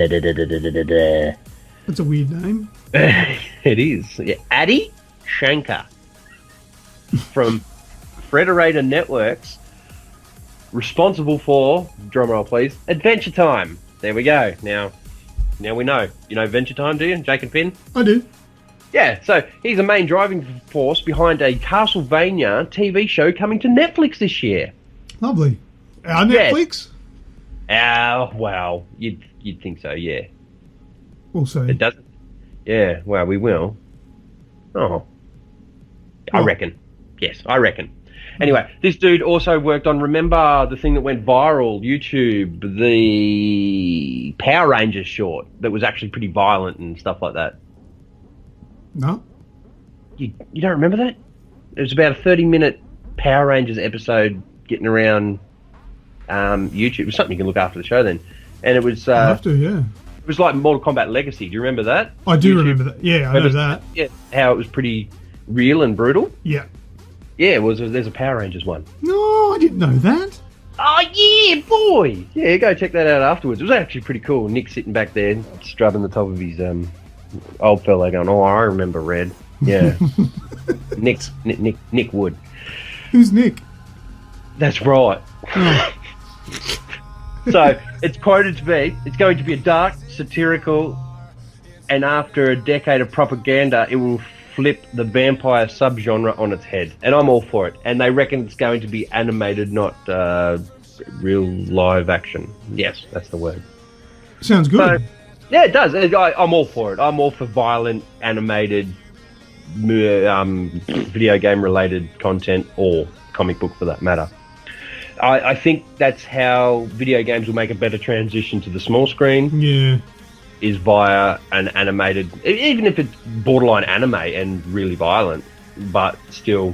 a weird name. It is. Yeah. Adi Shankar from Frederator Networks, responsible for, drumroll please, Adventure Time. There we go. Now we know. You know Adventure Time, do you, Jake and Finn? I do. Yeah, so he's a main driving force behind a Castlevania TV show coming to Netflix this year. Lovely. Our Netflix? Well, you'd think so, yeah. We'll see. It doesn't. Yeah, well, we will. Oh. I reckon. Yes, I reckon. Anyway, this dude also worked on, remember the thing that went viral, YouTube, the Power Rangers short that was actually pretty violent and stuff like that. No. You don't remember that? It was about a 30-minute Power Rangers episode getting around YouTube. It was something you can look after the show then. And it was... I have to, yeah. It was like Mortal Kombat Legacy. Do you remember that? I do remember that. Yeah, I know that. Yeah, how it was pretty real and brutal. Yeah. Yeah, there's a Power Rangers one. No, I didn't know that. Oh, yeah, boy! Yeah, go check that out afterwards. It was actually pretty cool. Nick sitting back there, strubbing the top of his old fellow going, oh, I remember Red. Yeah. Nick Wood. Who's Nick? That's right. Oh. So, it's quoted to be, it's going to be a dark, satirical, and after a decade of propaganda, it will flip the vampire subgenre on its head. And I'm all for it. And they reckon it's going to be animated, not real live action. Yes, that's the word. Sounds good. So, yeah, it does. I'm all for it. I'm all for violent, animated, video game-related content, or comic book for that matter. I think that's how video games will make a better transition to the small screen. Yeah. Is via an animated, even if it's borderline anime and really violent, but still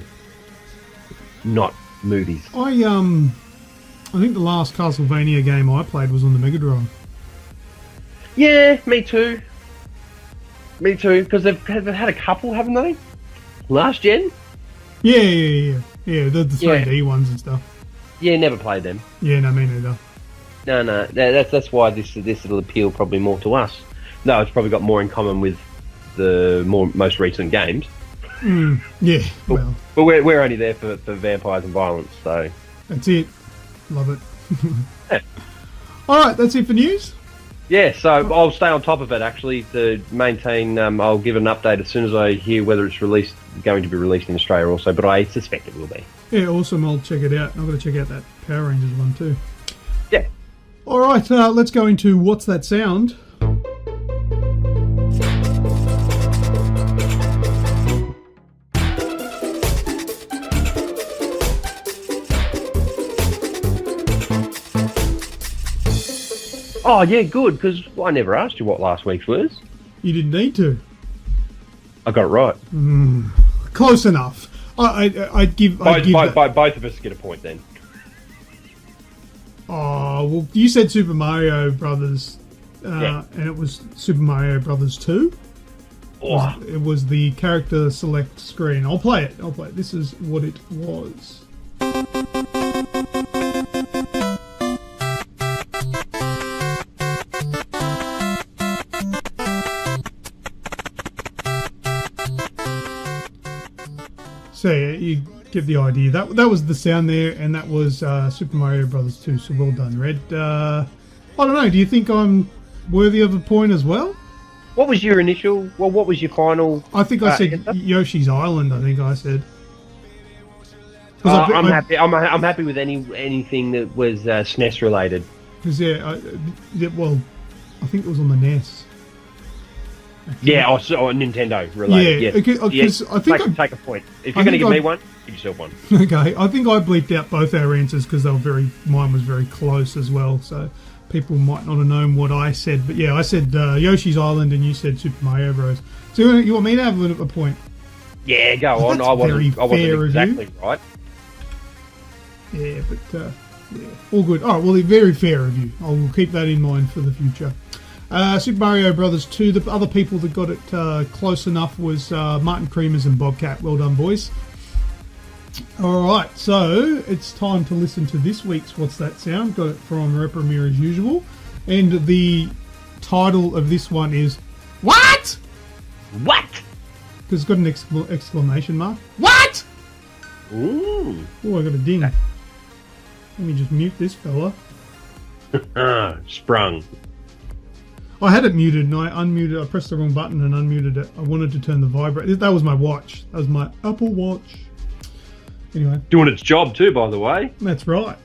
not movies. I think the last Castlevania game I played was on the Mega Drive. Yeah, me too. Me too, because they've had a couple, haven't they? Last gen? Yeah, the 3D ones and stuff. Yeah, never played them. Yeah, no, me neither. No, that's why this will appeal probably more to us. No, it's probably got more in common with the most recent games. Yeah, well. But we're only there for vampires and violence, so... That's it. Love it. Yeah. Alright, that's it for news? Yeah, so I'll stay on top of it, actually, to maintain... I'll give an update as soon as I hear whether it's going to be released in Australia also, but I suspect it will be. Yeah, awesome. I'll check it out. I've got to check out that Power Rangers one too. Yeah. Alright, let's go into What's That Sound? Oh, yeah, good, because I never asked you what last week's was. You didn't need to. I got it right. Close enough. I'd give both of us get a point then. Oh, well, you said Super Mario Brothers, and it was Super Mario Brothers 2. Oh. It was the character select screen. I'll play it. This is what it was. So yeah, you get the idea. That was the sound there, and that was Super Mario Brothers 2. So well done, Red. I don't know. Do you think I'm worthy of a point as well. What was your initial? Well, what was your final? I think I said answer? Yoshi's Island. I think I said. I'm happy. I'm happy with anything that was SNES related. Because well, I think it was on the NES. Actually. Yeah, or Nintendo related. Yeah, because I think take a point. If you're going to give me one, give yourself one. Okay, I think I bleeped out both our answers because they were mine was very close as well. So people might not have known what I said, but yeah, I said Yoshi's Island and you said Super Mario Bros. So you want me to have a point? Yeah, go on. I wasn't exactly right. Yeah, but yeah, all good. All right, well, a very fair review. I will keep that in mind for the future. Super Mario Brothers 2. The other people that got it close enough was Martin Creamers and Bobcat. Well done, boys. All right, so it's time to listen to this week's What's That Sound? Got it from Reprimir as usual. And the title of this one is What? What? Because it's got an exclamation mark. What? Ooh. Oh, I got a ding. Let me just mute this fella. Sprung. I had it muted and I unmuted. I pressed the wrong button and unmuted it. I wanted to turn the vibrate. That was my watch. That was my Apple Watch. Anyway. Doing its job too, by the way. That's right.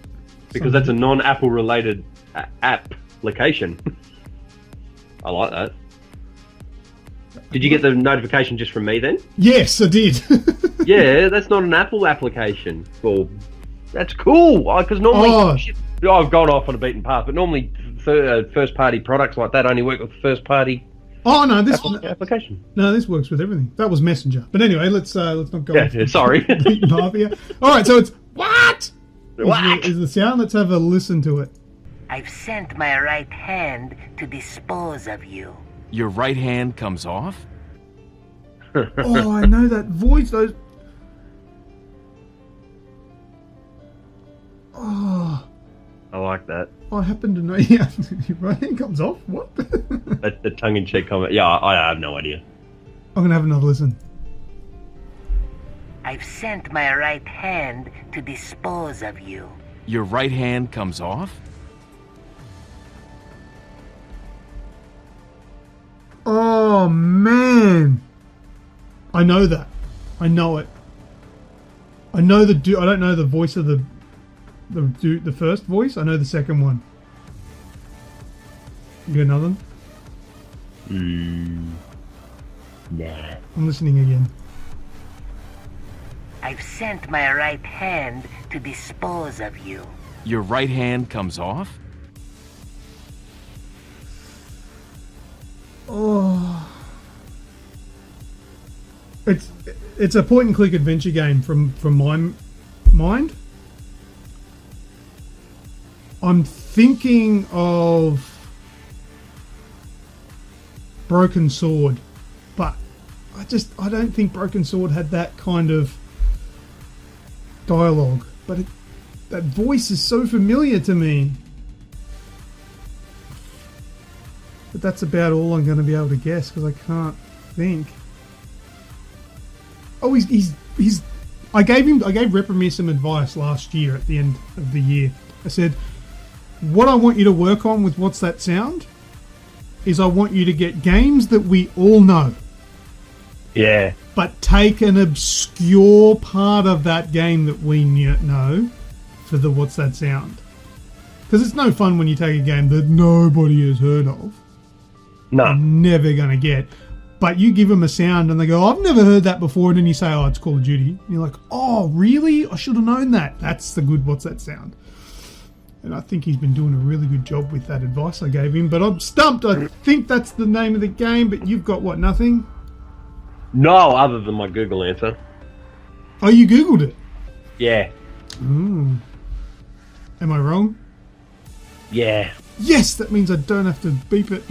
Because that's a non-Apple related application. I like that. Did you get the notification just from me then? Yes, I did. Yeah, that's not an Apple application. Well, that's cool. Because normally, I've gone off on a beaten path, but normally first-party products like that only work with first-party. Oh no, this application. No, this works with everything. That was Messenger. But anyway, let's not go. Yeah, sorry. Beaten path here. All right, so it's what? What is the sound? Let's have a listen to it. I've sent my right hand to dispose of you. Your right hand comes off? Oh, I know that voice. Those. Oh. I like that. I happen to know. Yeah, your right hand comes off. What? That's the tongue-in-cheek comment. Yeah, I have no idea. I'm gonna have another listen. I've sent my right hand to dispose of you. Your right hand comes off? Oh man, I know that. I know it. I know the I don't know the voice of the first voice. I know the second one. You got another one? Nah. I'm listening again. I've sent my right hand to dispose of you. Your right hand comes off? Oh, it's a point and click adventure game from my mind. I'm thinking of Broken Sword, but I don't think Broken Sword had that kind of dialogue. But that voice is so familiar to me. But that's about all I'm going to be able to guess because I can't think. Oh, he's. I gave Reprimir some advice last year at the end of the year. I said, what I want you to work on with What's That Sound is I want you to get games that we all know. Yeah. But take an obscure part of that game that we know for the What's That Sound. Because it's no fun when you take a game that nobody has heard of. No. They're never going to get. But you give them a sound and they go, I've never heard that before. And then you say, oh, it's Call of Duty. And you're like, oh, really? I should have known that. That's the good What's That Sound. And I think he's been doing a really good job with that advice I gave him. But I'm stumped. I think that's the name of the game. But you've got what, nothing? No, other than my Google answer. Oh, you Googled it? Yeah. Ooh. Am I wrong? Yeah. Yes, that means I don't have to beep it.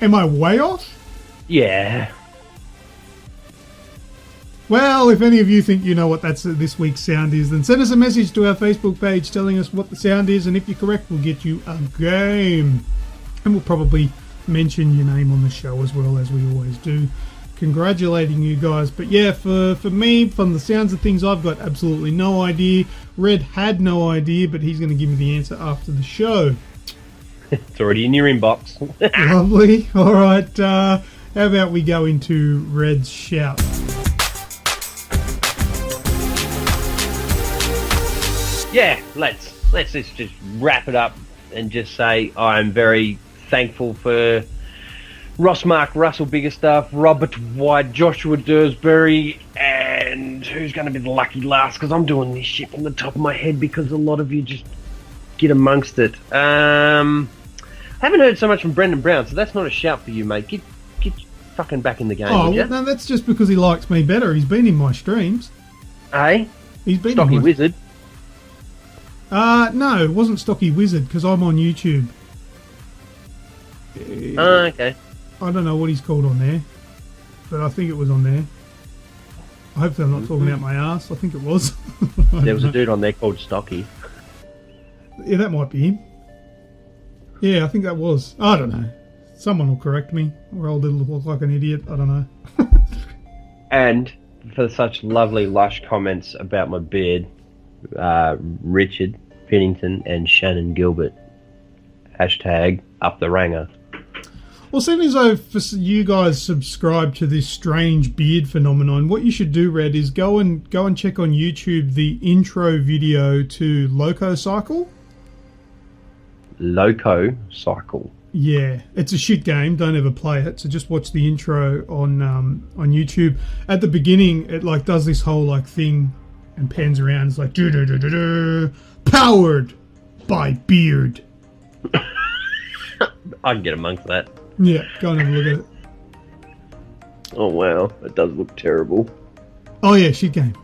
Am I way off? Yeah. Well, if any of you think you know what this week's sound is, then send us a message to our Facebook page telling us what the sound is, and if you're correct, we'll get you a game. And we'll probably mention your name on the show as well, as we always do. Congratulating you guys. But yeah, for me, from the sounds of things, I've got absolutely no idea. Red had no idea, but he's going to give me the answer after the show. It's already in your inbox. Lovely. All right. How about we go into Red's shout? Yeah, let's just wrap it up and just say I'm very thankful for Rossmark, Russell Biggerstuff, Robert White, Joshua Dursbury, and who's going to be the lucky last? Because I'm doing this shit from the top of my head because a lot of you just get amongst it. Haven't heard so much from Brendan Brown, so that's not a shout for you, mate. Get fucking back in the game. Oh, well, no, that's just because he likes me better. He's been in my streams. Hey? He's been Stocky in my... Wizard. No, it wasn't Stocky Wizard because I'm on YouTube. Okay. I don't know what he's called on there, but I think it was on there. Hopefully I'm not talking out my ass. I think it was. There was a dude on there called Stocky. Yeah, that might be him. Yeah, I think that was. I don't know. Someone will correct me, or I'll look like an idiot. I don't know. And for such lovely, lush comments about my beard, Richard Pennington and Shannon Gilbert. Hashtag up the ranger. Well, seeing as though you guys subscribe to this strange beard phenomenon, what you should do, Red, is go and check on YouTube the intro video to Loco Cycle. Loco Cycle. Yeah, it's a shit game. Don't ever play it. So just watch the intro on YouTube. At the beginning, it like does this whole like thing and pans around. It's like powered by beard. I can get amongst that. Yeah, go and have a look at it. Oh wow, it does look terrible. Oh yeah, shit game.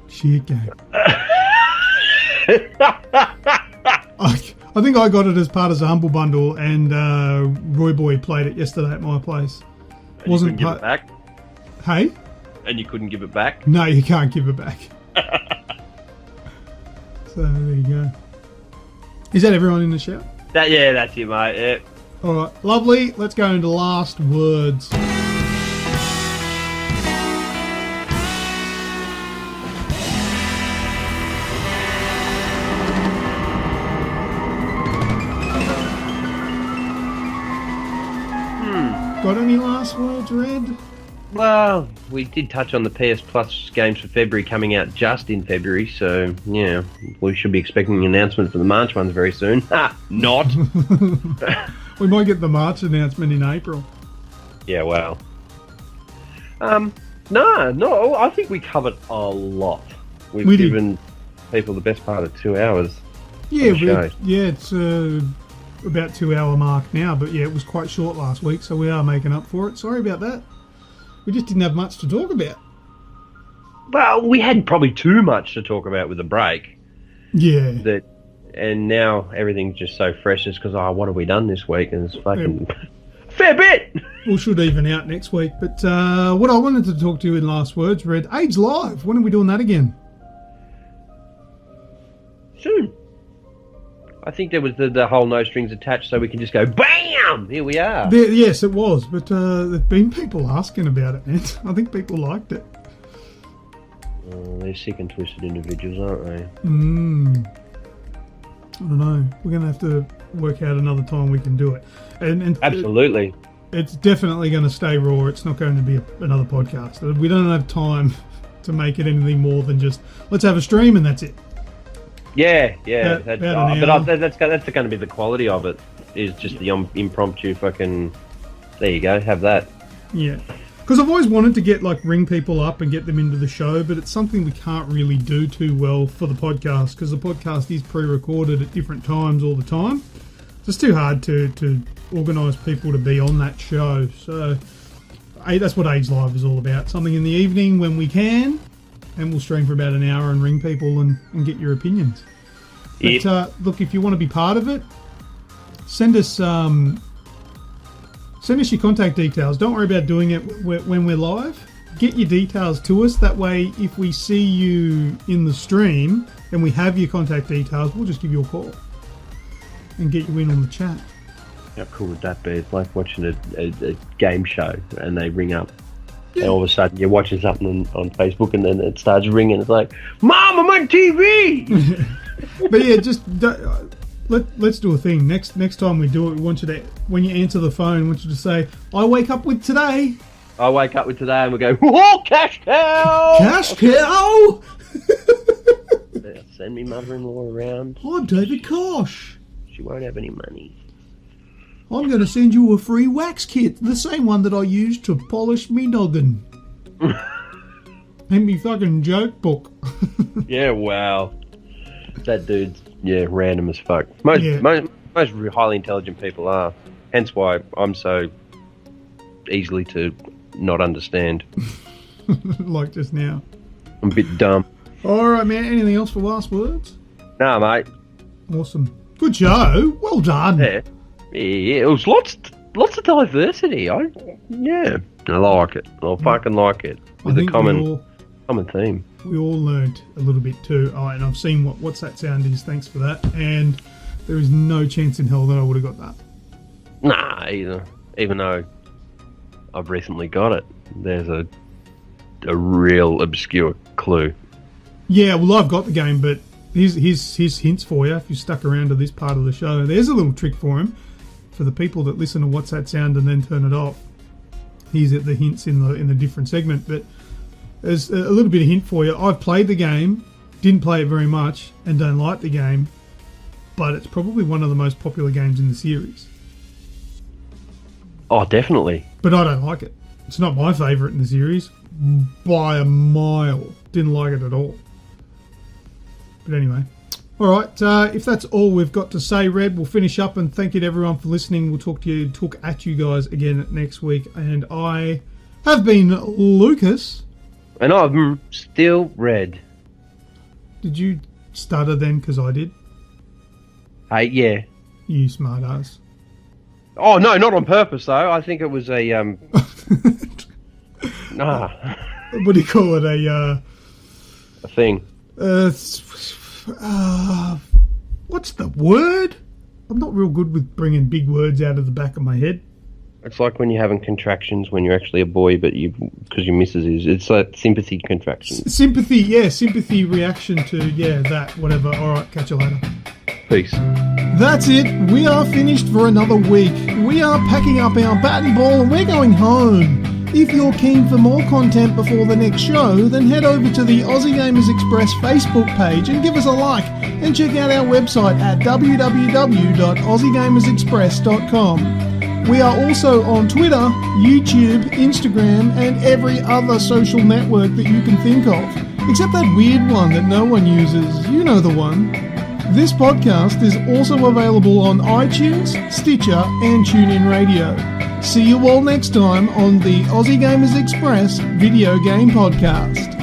I think I got it as part of the Humble Bundle, and Roy Boy played it yesterday at my place. And wasn't you couldn't give it back? Hey? And you couldn't give it back? No, you can't give it back. So there you go. Is that everyone in the show? Yeah, that's it, mate. Yeah. All right, lovely. Let's go into last words. Got any last words, Red? Well, we did touch on the PS Plus games for February coming out just in February, so yeah, we should be expecting an announcement for the March ones very soon. Ha! Not! We might get the March announcement in April. Yeah, well. No, I think we covered a lot. We've given people the best part of 2 hours. Yeah, it's about 2 hour mark now, but yeah, it was quite short last week, so we are making up for it. Sorry about that. We just didn't have much to talk about. Well, we had probably too much to talk about with the break. Yeah. And now everything's just so fresh. It's because, what have we done this week? And it's fucking fair bit. We should even out next week. But what I wanted to talk to you in last words, Red, Age Live. When are we doing that again? Soon. I think there was the whole no strings attached, so we can just go BAM! Here we are. Yes, it was, but there've been people asking about it, man. I think people liked it. Oh, they're sick and twisted individuals, aren't they? I don't know. We're going to have to work out another time we can do it. And absolutely. It's definitely going to stay raw. It's not going to be another podcast. We don't have time to make it anything more than just, let's have a stream and that's it. Yeah. That's going to be the quality of it, is just the impromptu fucking... There you go, have that. Yeah. Because I've always wanted to get, ring people up and get them into the show, but it's something we can't really do too well for the podcast, because the podcast is pre-recorded at different times all the time. So it's too hard to organise people to be on that show. So that's what Age Live is all about. Something in the evening when we can, and we'll stream for about an hour and ring people and get your opinions. But look, if you want to be part of it, send us your contact details. Don't worry about doing it when we're live. Get your details to us. That way, if we see you in the stream and we have your contact details, we'll just give you a call and get you in on the chat. How cool would that be? It's like watching a game show and they ring up. Yeah. And all of a sudden you're watching something on Facebook and then it starts ringing. It's like, Mom, I'm on TV! But yeah, just Let's do a thing. Next time we do it, we want you to, when you answer the phone, we want you to say, I wake up with today. I wake up with today and we go, whoa, cash cow! Cash cow! Send me mother-in-law around. I'm David Kosh. She won't have any money. I'm going to send you a free wax kit, the same one that I used to polish me noggin. And me fucking joke book. Yeah, wow. That dude's, random as fuck. Most highly intelligent people are. Hence why I'm so easily to not understand. Like just now. I'm a bit dumb. Alright, man. Anything else for last words? Nah, mate. Awesome. Good show. Well done. Yeah. It was lots of diversity. I like it. I fucking like it. With a common theme. We all learnt a little bit too. Oh, and I've seen what's that sound is. Thanks for that. And there is no chance in hell that I would have got that. Nah, even though I've recently got it. There's a real obscure clue. Yeah, well, I've got the game, but here's hints for you. If you stuck around to this part of the show, there's a little trick for him. For the people that listen to What's That Sound and then turn it off, here's the hints in the different segment. But there's a little bit of hint for you. I've played the game, didn't play it very much, and don't like the game, but it's probably one of the most popular games in the series. Oh, definitely. But I don't like it. It's not my favourite in the series by a mile. Didn't like it at all. But anyway. Alright, if that's all we've got to say, Red, we'll finish up and thank you to everyone for listening. We'll talk at you guys again next week. And I have been Lucas. And I'm still Red. Did you stutter then because I did? Hey, yeah. You smart ass. Oh, no, not on purpose, though. I think it was a, nah. What do you call it? A thing. What's the word? I'm not real good with bringing big words out of the back of my head. It's like when you're having contractions when you're actually a boy, but because your missus is. It's like sympathy contractions. Sympathy reaction to, that, whatever. Alright, catch you later. Peace. That's it. We are finished for another week. We are packing up our bat and ball and we're going home. If you're keen for more content before the next show, then head over to the Aussie Gamers Express Facebook page and give us a like, and check out our website at www.aussiegamersexpress.com. We are also on Twitter, YouTube, Instagram, and every other social network that you can think of, except that weird one that no one uses. You know the one. This podcast is also available on iTunes, Stitcher, and TuneIn Radio. See you all next time on the Aussie Gamers Express Video Game Podcast.